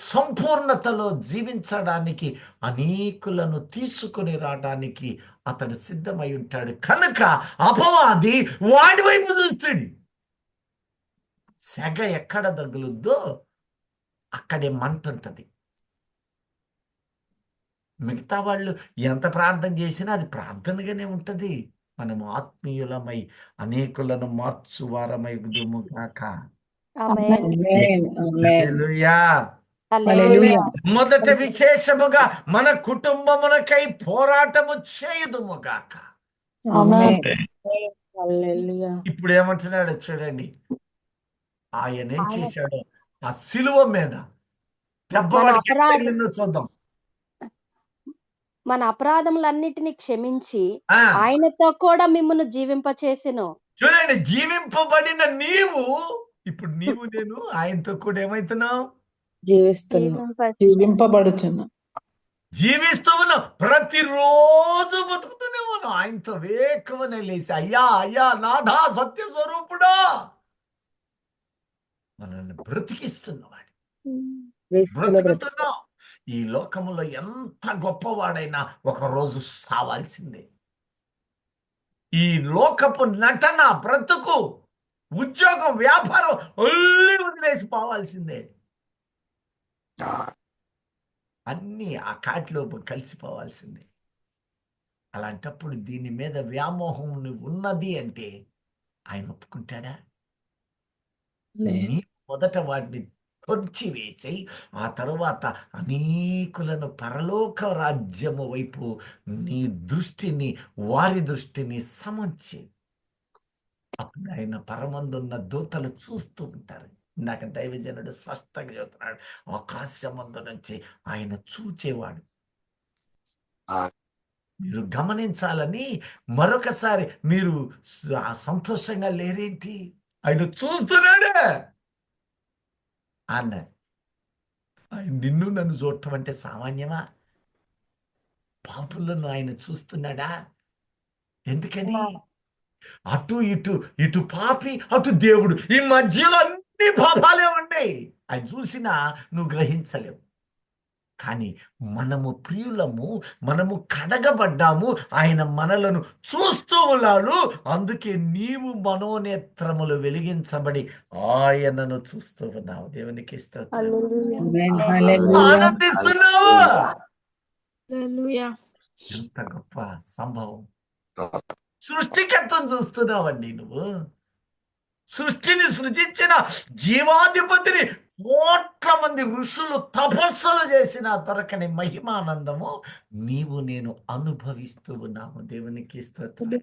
సంపూర్ణతలో జీవించడానికి, అనేకులను తీసుకుని రావడానికి అతడు సిద్ధమై ఉంటాడు. కనుక అపవాది వాడి వైపు చూస్తాడు. సెగ ఎక్కడ తగులుద్దో అక్కడే మంట ఉంటుంది. మిగతా వాళ్ళు ఎంత ప్రార్థన చేసినా అది ప్రార్థనగానే ఉంటుంది. మనము ఆత్మీయులమై అనేకులను మార్చువారమై గుదుముగాక. ఆమేన్. ఆమేన్. ఆమేన్. హల్లెలూయా. హల్లెలూయా. మొదట విశేషముగా మన కుటుంబమునకై పోరాటము చేయుదుముగాక. ఆమేన్. అంటే హల్లెలూయా. ఇప్పుడు ఏమంటున్నాడు చూడండి. ఆయన ఏం చేశాడో ఆ సిలువ మీద దెబ్బ మన వాడికి ఎంత అపరాధ తగిలిందో చూద్దాం. మన అపరాధములన్నిటిని క్షమించి ఆ ఆయనతో కూడా మిమ్మును జీవింపచేసెను. చూడండి, జీవింపబడిన నీవు ఇప్పుడు నేను ఆయనతో కూడా ఏమైతున్నావు? జీవిస్తున్నా. జీవింపబడుచున్నా. జీవిస్తూ ఉన్నాం. ప్రతిరోజు బతుకుతూనే ఉన్నాం. ఆయనతో వేకువనే లేసి అయ్యా అయ్యా నాథా సత్య స్వరూపుడా మనల్ని బ్రతికిస్తున్నవాడు. బ్రతుకుతున్నాం. ఈ లోకములో ఎంత గొప్పవాడైనా ఒకరోజు సావాల్సిందే. ఈ లోకపు నటన, బ్రతుకు, ఉద్యోగం, వ్యాపారం ఒళ్ళి వదిలేసి పోవాల్సిందే. అన్నీ ఆ కాటిలో కలిసిపోవాల్సిందే. అలాంటప్పుడు దీని మీద వ్యామోహం ఉన్నది అంటే ఆయన ఒప్పుకుంటాడా? నీ మొదట వాటిని కొర్చివేసి ఆ తరువాత అనేకులను పరలోక రాజ్యము వైపు నీ దృష్టిని, వారి దృష్టిని సమర్చి, అప్పుడు ఆయన పరమందున్న దూతలు చూస్తూ ఉంటారు. ఇందాక దైవజనుడు స్పష్టంగా చెబుతున్నాడు, ఆకాశమందు నుంచి ఆయన చూచేవాడు. మీరు గమనించాలని మరొకసారి మీరు సంతోషంగా లేరేంటి? ఆయన చూస్తున్నాడే అన్నారు. ఆయన నిన్ను నన్ను చూడటం అంటే సామాన్యమా? పాపులను ఆయన చూస్తున్నాడా? ఎందుకని? అటు ఇటు, ఇటు పాపి అటు దేవుడు, ఈ మధ్యలో అన్ని పాపాలే ఉన్నాయి. ఆయన చూసినా నువ్వు గ్రహించలేవు. కానీ మనము ప్రియులము, మనము కడగబడ్డాము, ఆయన మనలను చూస్తూ ఉన్నాడు. అందుకే నీవు మనోనేత్రములు వెలిగించబడి ఆయనను చూస్తూ ఉన్నావు. దేవునికి స్తోత్రం. ఆమేన్. హల్లెలూయా. ఆనందిస్తున్నావా? హల్లెలూయా. ఎంత గొప్ప సంభవం! సృష్టికర్తను చూస్తున్నావండి నువ్వు. సృష్టిని సృజించిన జీవాధిపతిని కోట్ల మంది ఋషులు తపస్సులు చేసిన దొరకని మహిమానందము నీవు నేను అనుభవిస్తూ ఉన్నాము. దేవునికి స్తోత్రం.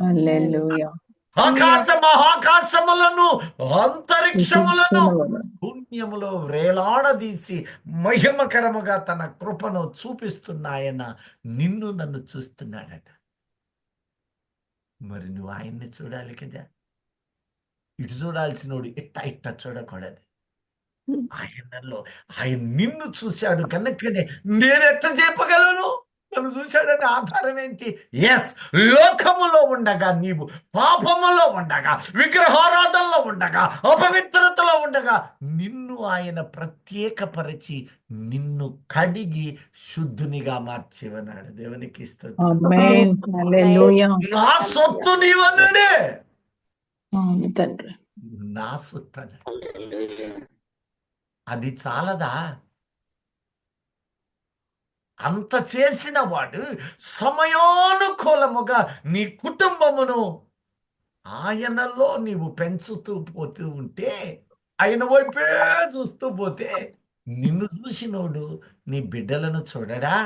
హల్లెలూయా. ఆకాశ మహాకాశములను, అంతరిక్షములను పుణ్యములో వేలాడదీసి మహిమకరముగా తన కృపను చూపిస్తున్నాయన నిన్ను నన్ను చూస్తున్నాడట. మరి నువ్వు ఆయన్ని చూడాలి కదా. ఇటు చూడాల్సినోడు ఇట్ట చూడకూడదు. ఆయనలో ఆయన నిన్ను చూశాడు కనుకనే నేనెట్ట చెప్పగలను నన్ను చూశాడని ఆధారం ఏంటి? ఎస్, లోకములో ఉండగా, నీవు పాపములో ఉండగా, విగ్రహారాధనలో ఉండగా, అపవిత్రతలో ఉండగా నిన్ను ఆయన ప్రత్యేకపరిచి నిన్ను కడిగి శుద్ధునిగా మార్చివన్నాడు. దేవునికి స్తోత్రం. ఆమేన్. హల్లెలూయా. నా సొత్తు నీవన్నాడే. అవును తండ్రి. నా సొత్తు అన్నాడు. అది చాలదా? అంత చేసిన వాడు సమయానుకూలముగా నీ కుటుంబమును ఆయనలో నీవు పెంచుతూ పోతూ ఉంటే, ఆయన వైపే చూస్తూ పోతే, నిన్ను చూసినోడు నీ బిడ్డలను చూడడా?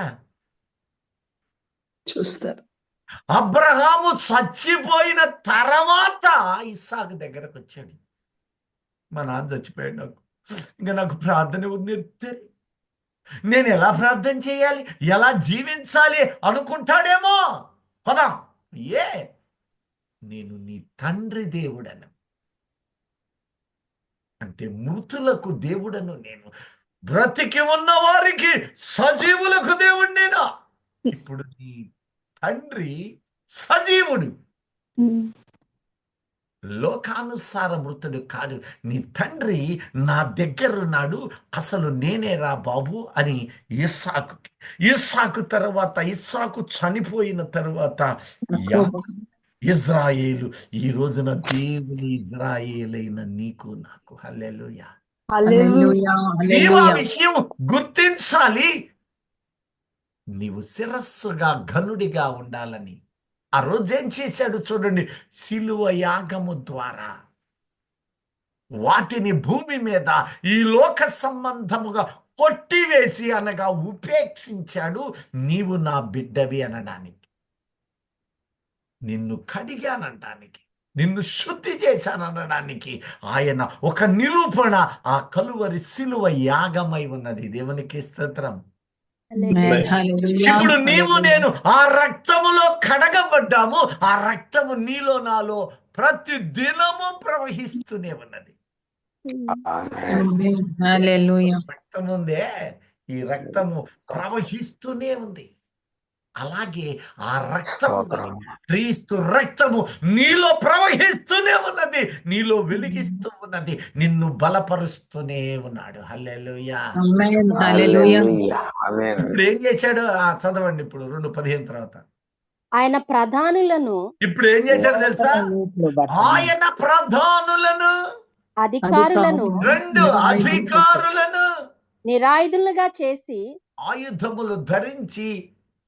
చూస్తారు. అబ్రహాము చచ్చిపోయిన తర్వాత ఇస్సాకు దగ్గరకు వచ్చాడు. మా నాన్న చచ్చిపోయాడు, ఇంకా నాకు ప్రార్థన ఎవరు నేర్పుతారు, నేను ఎలా ప్రార్థన చేయాలి, ఎలా జీవించాలి అనుకుంటాడేమో. పదా ఏ నేను నీ తండ్రి దేవుడను, అంటే మృతులకు దేవుడను నేను, బ్రతికి ఉన్న వారికి సజీవులకు దేవుడు నేను. ఇప్పుడు నీ తండ్రి సజీవుడు, లోకానుసార మృతుడు కాదు. నీ తండ్రి నా దగ్గరున్నాడు, అసలు నేనే రా బాబు అని ఇస్సాకు తర్వాత, ఇస్సాకు చనిపోయిన తర్వాత ఇజ్రాయేలు, ఈ రోజున దేవుని ఇజ్రాయేలైన నీకు నాకు. హల్లెలూయా. హల్లెలూయా. నీవు ఆ హల్లెలూయా. విషయం గుర్తించాలి. నీవు శిరస్సుగా ఘనుడిగా ఉండాలని ఆ రోజు ఏం చేశాడు చూడండి. శిలువ యాగము ద్వారా వాటిని భూమి మీద ఈ లోక సంబంధముగా కొట్టివేసి, అనగా ఉపేక్షించాడు. నీవు నా బిడ్డవి అనడానికి, నిన్ను కడిగానడానికి, నిన్ను శుద్ధి చేశాననడానికి ఆయన ఒక నిరూపణ ఆ కలువరి శిలువ యాగమై ఉన్నది. దేవునికి స్తోత్రం. హల్లెలూయా. ఇప్పుడు నీవు హల్లెలూయా. నేను ఆ రక్తములో కడగబడ్డాము. ఆ రక్తము నీలో నాలో ప్రతి దినము ప్రవహిస్తూనే ఉన్నది. ఆమేన్. హల్లెలూయా. రక్తం ఉందే, ఈ రక్తము ప్రవహిస్తూనే ఉంది. అలాగే ఆ రక్తము, క్రీస్తు రక్తము నీలో ప్రవహిస్తూనే ఉన్నది, నీలో వెలిగిస్తూ ఉన్నది, నిన్ను బలపరుస్తూనే ఉన్నాడు. హల్లెలూయా. ఆమేన్. హల్లెలూయా. ఇప్పుడు ఏం చేశాడు? చదవండి ఇప్పుడు 2:15 తర్వాత. ఆయన ప్రధానులను, ఇప్పుడు ఏం చేశాడు తెలుసా? ఆయన ప్రధానులను, అధికారులను రెండు అధికారులను నిరాయుధులుగా చేసి ఆయుధములు ధరించి,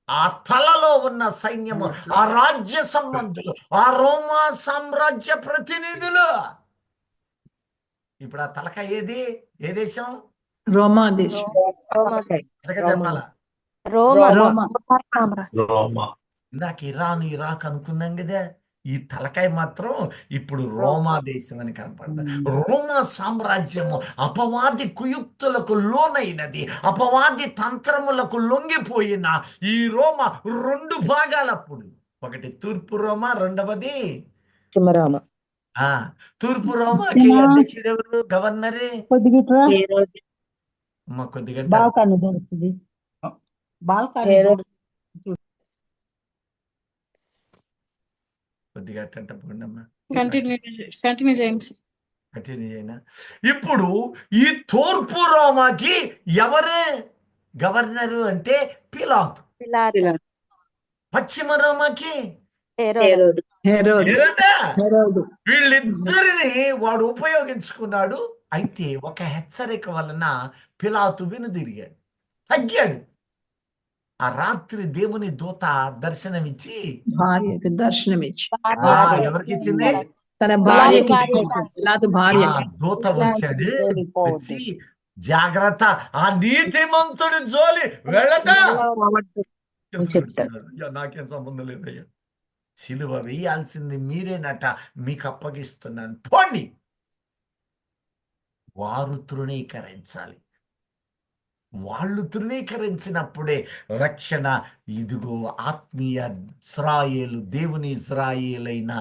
ఆ తలలో ఉన్న సైన్యము, ఆ రాజ్య సంబంధులు, ఆ రోమా సామ్రాజ్య ప్రతినిధులు. ఇప్పుడు ఆ తలక ఏది? ఏ దేశం? రోమా దేశం. చెప్పాలా? రోమా రోమా. ఇందాక ఇరాన్, ఇరాక్ అనుకున్నాం కదా, ఈ తలకాయ మాత్రం ఇప్పుడు రోమా దేశం అని కనపడ్డది. రోమా సామ్రాజ్యము అపవాది కుయుక్తులకు లోనైనది, అపవాది తంత్రములకు లొంగిపోయిన ఈ రోమా రెండు భాగాలప్పుడు, ఒకటి తూర్పు రోమా, రెండవది చిమ్మరామ. తూర్పు రోమాకి అధ్యక్షుడు ఎవరు? గవర్నరే. కొద్దిగా బాల్కని తెలుస్తుంది. బాల్కని కొద్దిగా అట్టమ్మా కంటిన్యూ చేయండి. కంటిన్యూ అయినా. ఇప్పుడు ఈ తూర్పు రోమాకి ఎవరు గవర్నరు అంటే? పిలాతు. పశ్చిమ రోమాకి హేరోదు. హేరోదు. వీళ్ళిద్దరిని వాడు ఉపయోగించుకున్నాడు. అయితే ఒక హెచ్చరిక వలన పిలాతు వెనుదిరిగాడు, తగ్గాడు. ఆ రాత్రి దేవుని దూత దర్శనమిచ్చి, భార్యకి దర్శనమిచ్చి, ఎవరికి ఇచ్చింది? తన భార్యకి. పిలాతు భార్య. దూత వచ్చాడు, వచ్చి జాగ్రత్త, ఆ నీతిమంతుడి జోలి వెళ్ళదా చెప్తాడు. నాకేం సంబంధం లేదయ్యా, సిలువ వేయాల్సింది మీరేనట, మీకు అప్పగిస్తున్నాను, పోండి. వారు తృణీకరించాలి. వాళ్ళు తృణీకరించినప్పుడే రక్షణ. ఇదిగో ఆత్మీయ ఇశ్రాయేలు, దేవుని ఇశ్రాయేలైన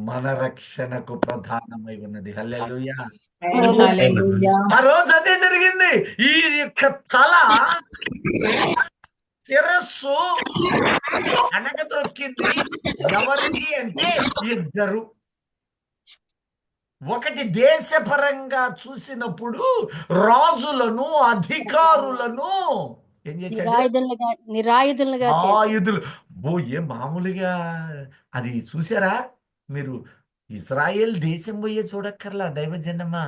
మన రక్షణకు ప్రధానమై ఉన్నది. హల్లెలూయా. హల్లెలూయా. ఆ రోజు అదే జరిగింది. ఈ యొక్క తల శిరస్సు అనగదొక్కింది. ఎవరిది అంటే ఇద్దరు. ఒకటి దేశపరంగా చూసినప్పుడు రాజులను, అధికారులను ఏం చేశాడు? నిరాయుధులుగా ఆయుధులు. ఏం మామూలుగా అది చూసారా మీరు? ఇజ్రాయెల్ దేశం పోయే చూడక్కర్లా దైవజనమా.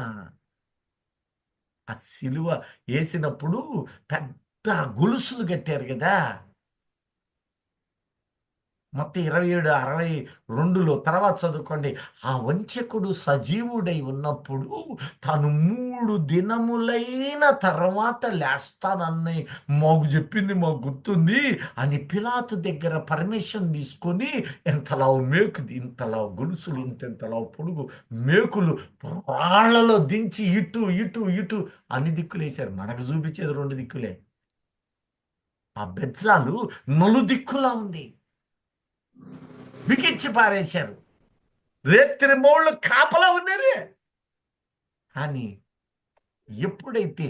ఆ సిలువ వేసినప్పుడు పెద్ద పెద్ద గొలుసులు కట్టారు కదా. మొత్తం 27:62 తర్వాత చదువుకోండి. ఆ వంచకుడు సజీవుడై ఉన్నప్పుడు తాను 3 దినములైన తర్వాత లేస్తానని మాకు చెప్పింది, మాకు గుర్తుంది అని పిలాతు దగ్గర పర్మిషన్ తీసుకొని ఎంతలావు మేకు, ఇంతలావు గొలుసులు, ఇంతలావు పొడుగు మేకులు రాళ్లలో దించి ఇటు ఇటు ఇటు అన్ని దిక్కులు వేశారు. మనకు చూపించేది 2 దిక్కులే. ఆ బెజ్జాలు నలుదిక్కులా ఉంది, బిగించి పారేశారు. రేత్రి మోళ్ళు కాపలా ఉన్నారు. కానీ ఎప్పుడైతే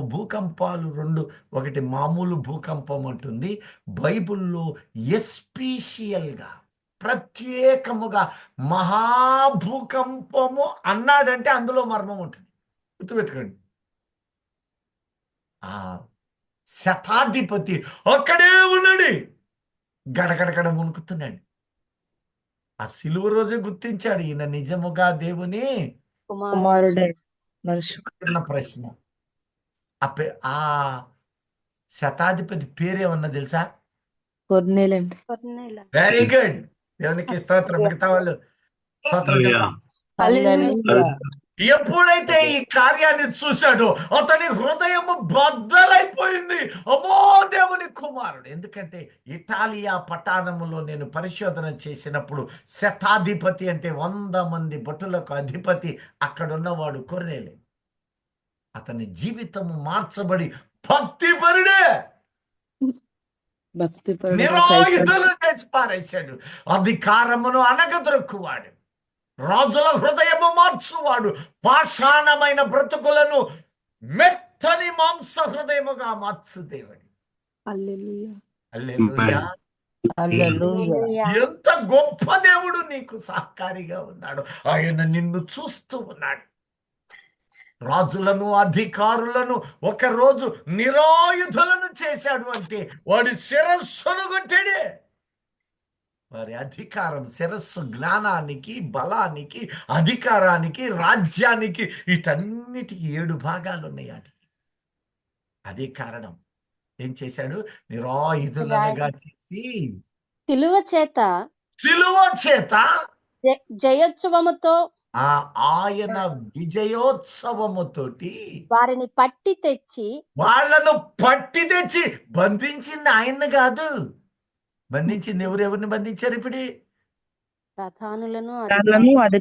భూకంపాలు 2, ఒకటి మామూలు భూకంపం అంటుంది బైబిల్లో, ఎస్పీషియల్గా ప్రత్యేకముగా మహాభూకంపము అన్నాడంటే అందులో మర్మం ఉంటుంది. గుర్తుపెట్టుకోండి. ఆ శతాధిపతి ఒక్కడే ఉన్నాడు, గడగడగడ వణుకుతున్నాడు. ఆ సిలువ రోజే గుర్తించాడు, ఈయన నిజముగా దేవుని కుమారుడే. మనుషు చిన్న ప్రశ్న. ఆ శతాధిపతి పేరేమన్నా తెలుసా? కొర్నేలండి. వెరీ గుడ్, దేవునికి స్తోత్రం. మిగతా వాళ్ళు స్తోత్రం చెప్పండి. హల్లెలూయా. ఎప్పుడైతే ఈ కార్యాన్ని చూశాడో అతని హృదయం బద్దలైపోయింది. అమ్మో, దేవుని కుమారుడు. ఎందుకంటే ఇటాలియా పట్టణములో నేను పరిశోధన చేసినప్పుడు శతాధిపతి అంటే 100 మంది భటులకు అధిపతి అక్కడున్నవాడు కొర్నేలే. అతని జీవితము మార్చబడి భక్తిపరుడే, నిరాయుధులు చేసి పారేశాడు. అధికారమును అణగదొక్కువాడు, రాజుల హృదయము మార్చువాడు, పాషాణమైన బ్రతుకులను మెత్తని మాంస హృదయముగా మార్చు దేవుడు. హల్లెలూయా. హల్లెలూయా. ఎంత గొప్ప దేవుడు నీకు సహకారిగా ఉన్నాడు. ఆయన నిన్ను చూస్తూ ఉన్నాడు. రాజులను, అధికారులను ఒకరోజు నిరాయుధులను చేశాడు అంటే వాడి శిరస్సును కొట్టాడే. వారి అధికారం, శిరస్సు జ్ఞానానికి, బలానికి, అధికారానికి, రాజ్యానికి, వీటన్నిటికీ 7 భాగాలు ఉన్నాయి. అదే కారణం. ఏం చేశాడు? నిరాయుధులనుగా చేసి సిలువ చేత జయోత్సవముతో ఆయన విజయోత్సవముతోటి వారిని పట్టి తెచ్చి, వాళ్ళను పట్టి తెచ్చి బంధించింది ఆయన్ని కాదు. బంధించింది ఎవరెవరిని బంధించారు? ఇప్పుడు ప్రధానులను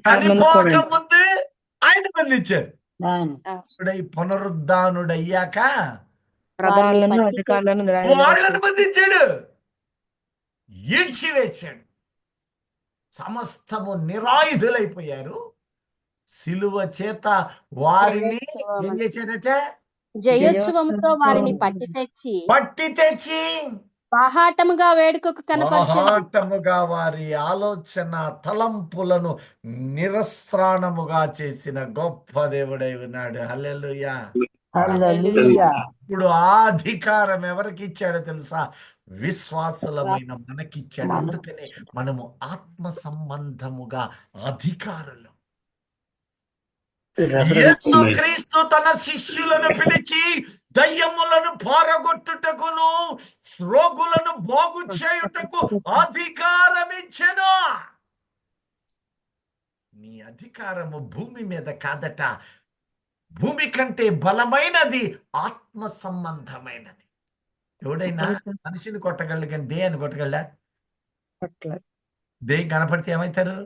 చనిపోకముందే ఆయన బంధించారు. ఇప్పుడు ఈ పునరుద్ధానుడయ్యాక ప్రధానులను, అధికారులను వాళ్ళని బంధించాడు, ఈడ్చివేశాడు. సమస్తము నిరాయుధులైపోయారు. సిలువ చేత వారిని ఏం చేశాడటే? జయోత్సవముతో వారిని పట్టి తెచ్చి బాహాటముగా వేడుకకు బాహాటముగా వారి ఆలోచన తలంపులను నిరస్త్రాణముగా చేసిన గొప్ప దేవుడై ఉన్నాడు. హల్లెలూయా. హల్లెలూయా. ఇప్పుడు ఆ అధికారం ఎవరికి ఇచ్చాడో తెలుసా? విశ్వాసులమైన మనకిచ్చాడు. అందుకనే మనము ఆత్మ సంబంధముగా అధికారులు. యేసుక్రీస్తు తన శిష్యులను పిలిచి దయ్యములను పారగొట్టుటకును రోగులను బాగు చేయుటకు అధికారం ఇచ్చెను. నీ అధికారము భూమి మీద కాదట. భూమి కంటే బలమైనది ఆత్మ సంబంధమైనది. ఎవడైనా మనిషిని కొట్టగలడు కానీ దేని కొట్టగలడా? దేని కనపడితే ఏమవుతారు?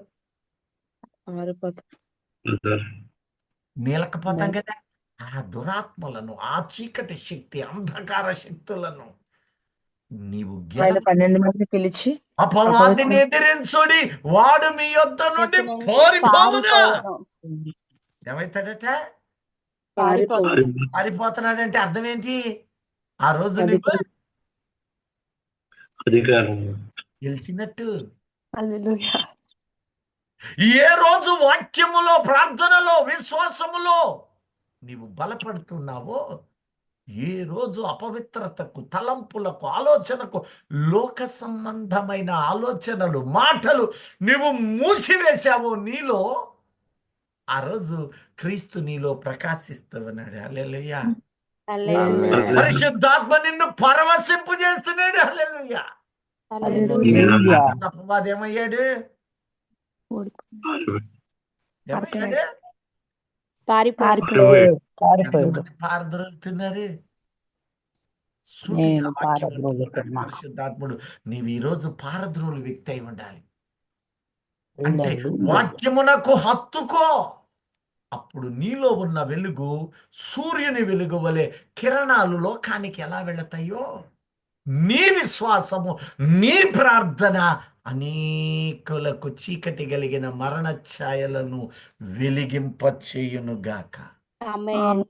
నీలకపోతాం కదా. ఆ దురాత్మలను, ఆ చీకటి శక్తి, అంధకార శక్తులను నీవు 12 మంది పిలిచి అపవాదిని ఎదిరించుడి, వాడు మీ యొద్ద నుండి పారిపోవును. ఏమవుతాడట? పారిపోతున్నాడంటే అర్థం ఏంటి? ఆ రోజు నీకు గెలిచినట్టు. ఏ రోజు వాక్యములో, ప్రార్థనలో, విశ్వాసములో నీవు బలపడుతున్నావో, ఏ రోజు అపవిత్రతకు, తలంపులకు, ఆలోచనకు, లోక సంబంధమైన ఆలోచనలు, మాటలు నీవు మూసివేశావో నీలో, ఆ రోజు క్రీస్తు నీలో ప్రకాశిస్తున్నాడు. హల్లెలూయా. హల్లెలూయా. పరిశుద్ధాత్మ నిన్ను పరవశింపు చేస్తున్నాడు. హల్లెలూయా. హల్లెలూయా. అపవాది ఏమయ్యాడు? ఏమయ్యాడు? పారిపోయాడు. ఎంతమంది పారద్రోలుతున్నారు? సూటిగా నేను వాక్యం అంటున్నాడు పారద్రోలుతున్నా. పరిశుద్ధాత్ముడు. నీవు ఈరోజు పారద్రోలు వ్యక్తి అయి ఉండాలి. అంటే హల్లెలూయా. వాక్యమునకు హత్తుకో. అప్పుడు నీలో ఉన్న వెలుగు సూర్యుని వెలుగు వలె కిరణాలు లోకానికి ఎలా వెళతాయో, నీ విశ్వాసము, నీ ప్రార్థన అనేకులకు చీకటి కలిగిన మరణ ఛాయలను వెలిగింపచేయునుగాక. ఆమేన్.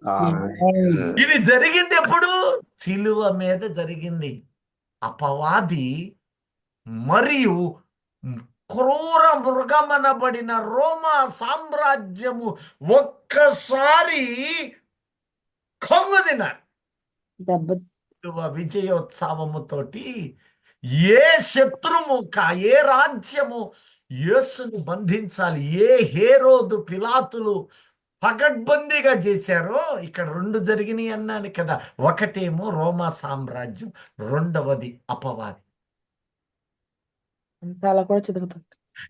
ఇది జరిగింది ఎప్పుడు? సిలువ మీద జరిగింది. అపవాది మరియు క్రూర మృగమనబడిన రోమా సామ్రాజ్యము ఒక్కసారి కొంగుదినారు. సిలువ విజయోత్సవముతోటి ఏ శత్రుముఖ, ఏ రాజ్యము యేసుని బంధించాలి, ఏ హేరోదు పిలాతులు పగడ్బందీగా చేశారో, ఇక్కడ రెండు జరిగినాయి అన్నాను కదా. ఒకటేమో రోమా సామ్రాజ్యం, రెండవది అపవాది. అలా కూడా చదువుతుంది.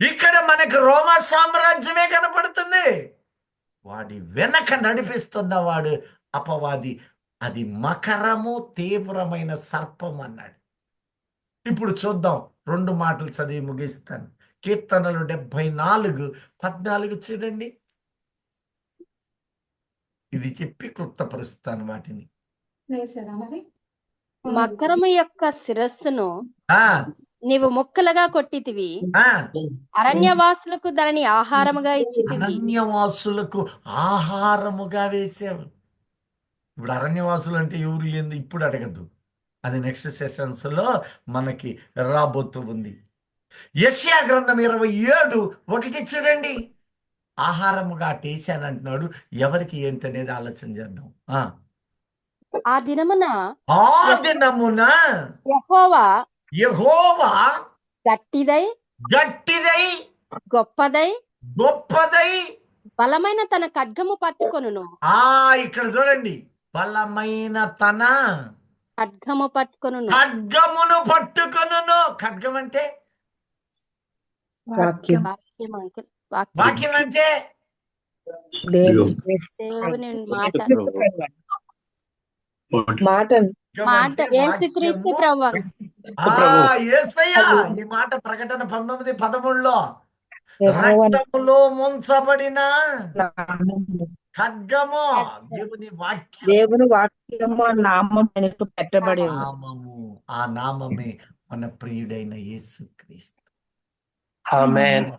ఇక్కడ మనకు రోమా సామ్రాజ్యమే కనపడుతుంది. వాడి వెనక నడిపిస్తున్నవాడు అపవాది. అది మకరము, తీవ్రమైన సర్పం అన్నాడు. ఇప్పుడు చూద్దాం, రెండు మాటలు చదివి ముగిస్తాను. కీర్తనలు 74:14 చూడండి. ఇది చెప్పి క్లుప్తపరుస్తాను వాటిని. మకరము యొక్క శిరస్సును ఆ నీవు ముక్కలుగా కొట్టితివి, ఆ అరణ్యవాసులకు దానిని ఆహారముగా ఇచ్చితివి. అరణ్యవాసులకు ఆహారముగా వేసావు. ఇప్పుడు అరణ్యవాసులు అంటే ఎవరు, ఏంది ఇప్పుడు అడగద్దు, అది నెక్స్ట్ సెషన్స్ లో మనకి రాబోతూ ఉంది. యెషయా గ్రంథం 27:1 చూడండి. ఆహారముగా టేసాను అంటున్నాడు. ఎవరికి ఏంటనేది ఆలోచన చేద్దాం. ఆ దినమున ఆ దినమున యెహోవా యెహోవా గట్టిదై గట్టిదై గొప్పదై గొప్పదై బలమైన తన ఖడ్గము పట్టుకొనును. ఇక్కడ చూడండి, బలమైన తన ఖడ్గము పట్టుకొనును. ఖడ్గమును పట్టుకొనును. ఖడ్గం అంటే వాక్యం. వాక్యం అంకుల్. వాక్యం అంటే దేవుని మాట. మాట మాట యేసుక్రీస్తు ప్రభువు. యేసయ్య. ఈ మాట ప్రకటన 19:13లో రక్తములో ముంచబడిన ఖడ్గము, దేవుని వాక్యం. దేవుని వాక్యము నామం ఆయనకు పెట్టబడి ఉంది. నామము, ఆ నామమే మన ప్రియుడైన యేసుక్రీస్తు. ఆమేన్.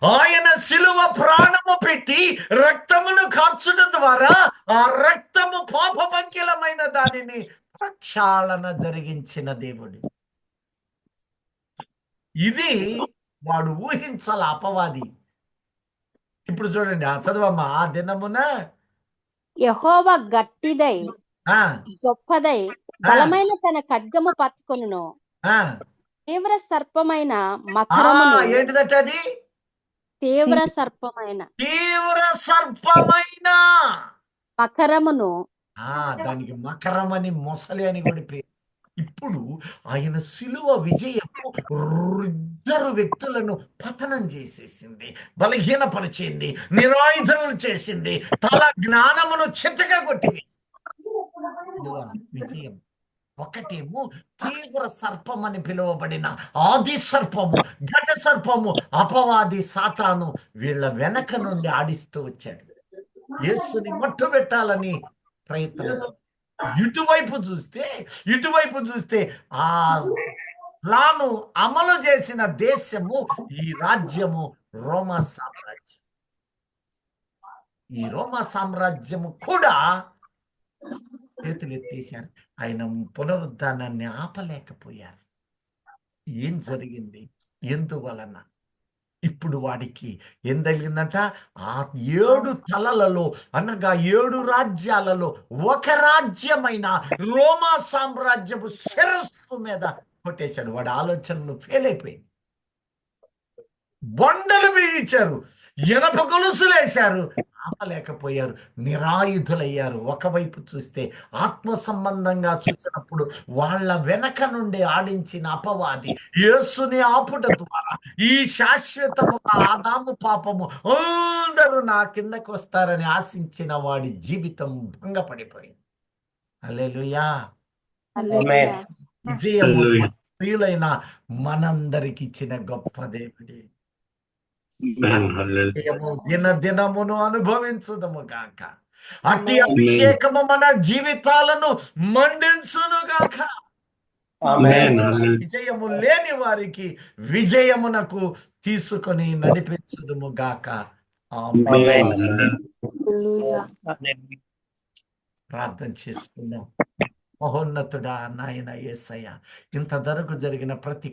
ఆయన శిలువ ప్రాణము పెట్టి రక్తమును కార్చుట ద్వారా ఆ రక్తము పాపపంకిలమైన దానిని ప్రక్షాళన జరిగించిన దేవుడు. ఇది వాడు ఊహించాల అపవాది. ఇప్పుడు చూడండి, చదవమ్మా. ఆ దినమున యెహోవా గట్టిదై ఆ గొప్పదై బలమైన తన ఖడ్గము పట్టుకొనును. ఆ తీవ్ర సర్పమైన మకరమును. ఏంటిదట అది? తీవ్ర సర్పమైన తీవ్ర సర్పమైన మకరమును. దానికి మకరం అని, మొసలి అని కూడా పేరు. ఇప్పుడు ఆయన శిలువ విజయము ఇద్దరు వ్యక్తులను పతనం చేసేసింది, బలహీనపరిచింది, నిరాయుధులను చేసింది, తల జ్ఞానమును చిత్తగా కొట్టింది. విజయం. ఒకటేమో తీవ్ర సర్పం అని పిలువబడిన ఆది సర్పము, ఘట సర్పము, అపవాది సాతాను వీళ్ళ వెనక నుండి ఆడిస్తూ వచ్చాడు. యేసుని మట్టు పెట్టాలని ప్రయత్నం. ఇటువైపు చూస్తే ఆ ప్లాను అమలు చేసిన దేశము, ఈ రాజ్యము రోమా సామ్రాజ్యం. ఈ రోమా సామ్రాజ్యము కూడా చేతులు ఎత్తేశారు. ఆయన పునరుద్ధానాన్ని ఆపలేకపోయారు. ఏం జరిగింది? ఎందువలన? ఇప్పుడు వాడికి ఏం తగిలిందంట? ఆ 7 తలలలో అనగా 7 రాజ్యాలలో ఒక రాజ్యమైన రోమా సామ్రాజ్యపు శిరస్సు మీద కొట్టేశాడు. వాడి ఆలోచనలు ఫెయిల్ అయిపోయింది. బొండలు బిగించారు, ఇనప గొలుసులు వేశారు. ఆపలేకపోయారు, నిరాయుధులయ్యారు. ఒకవైపు చూస్తే ఆత్మ సంబంధంగా చూసినప్పుడు వాళ్ళ వెనక నుండి ఆడించిన అపవాది యేసుని ఆపుట ద్వారా ఈ శాశ్వతముగా ఆదాము పాపము అందరూ నా కిందకు వస్తారని ఆశించిన వాడి జీవితం భంగపడిపోయింది. హల్లెలూయా. Amen. విజయము Hallelujah. ప్రియులైన మనందరికి ఇచ్చిన గొప్ప దేవుడే. Amen. Hallelujah. విజయము దినదినమును అనుభవించుదము గాక. అట్టి Amen. అభిషేకము మన జీవితాలను మండించును గాక. Amen. Hallelujah. విజయము లేని వారికి విజయమునకు తీసుకొని నడిపించుదుము గాక. ఆమేన్. Amen. హల్లెలూయా. ప్రార్థన చేసుకుందాం. మహోన్నతుడా నాయన యేసయ్య, ఇంతవరకు జరిగిన ప్రతి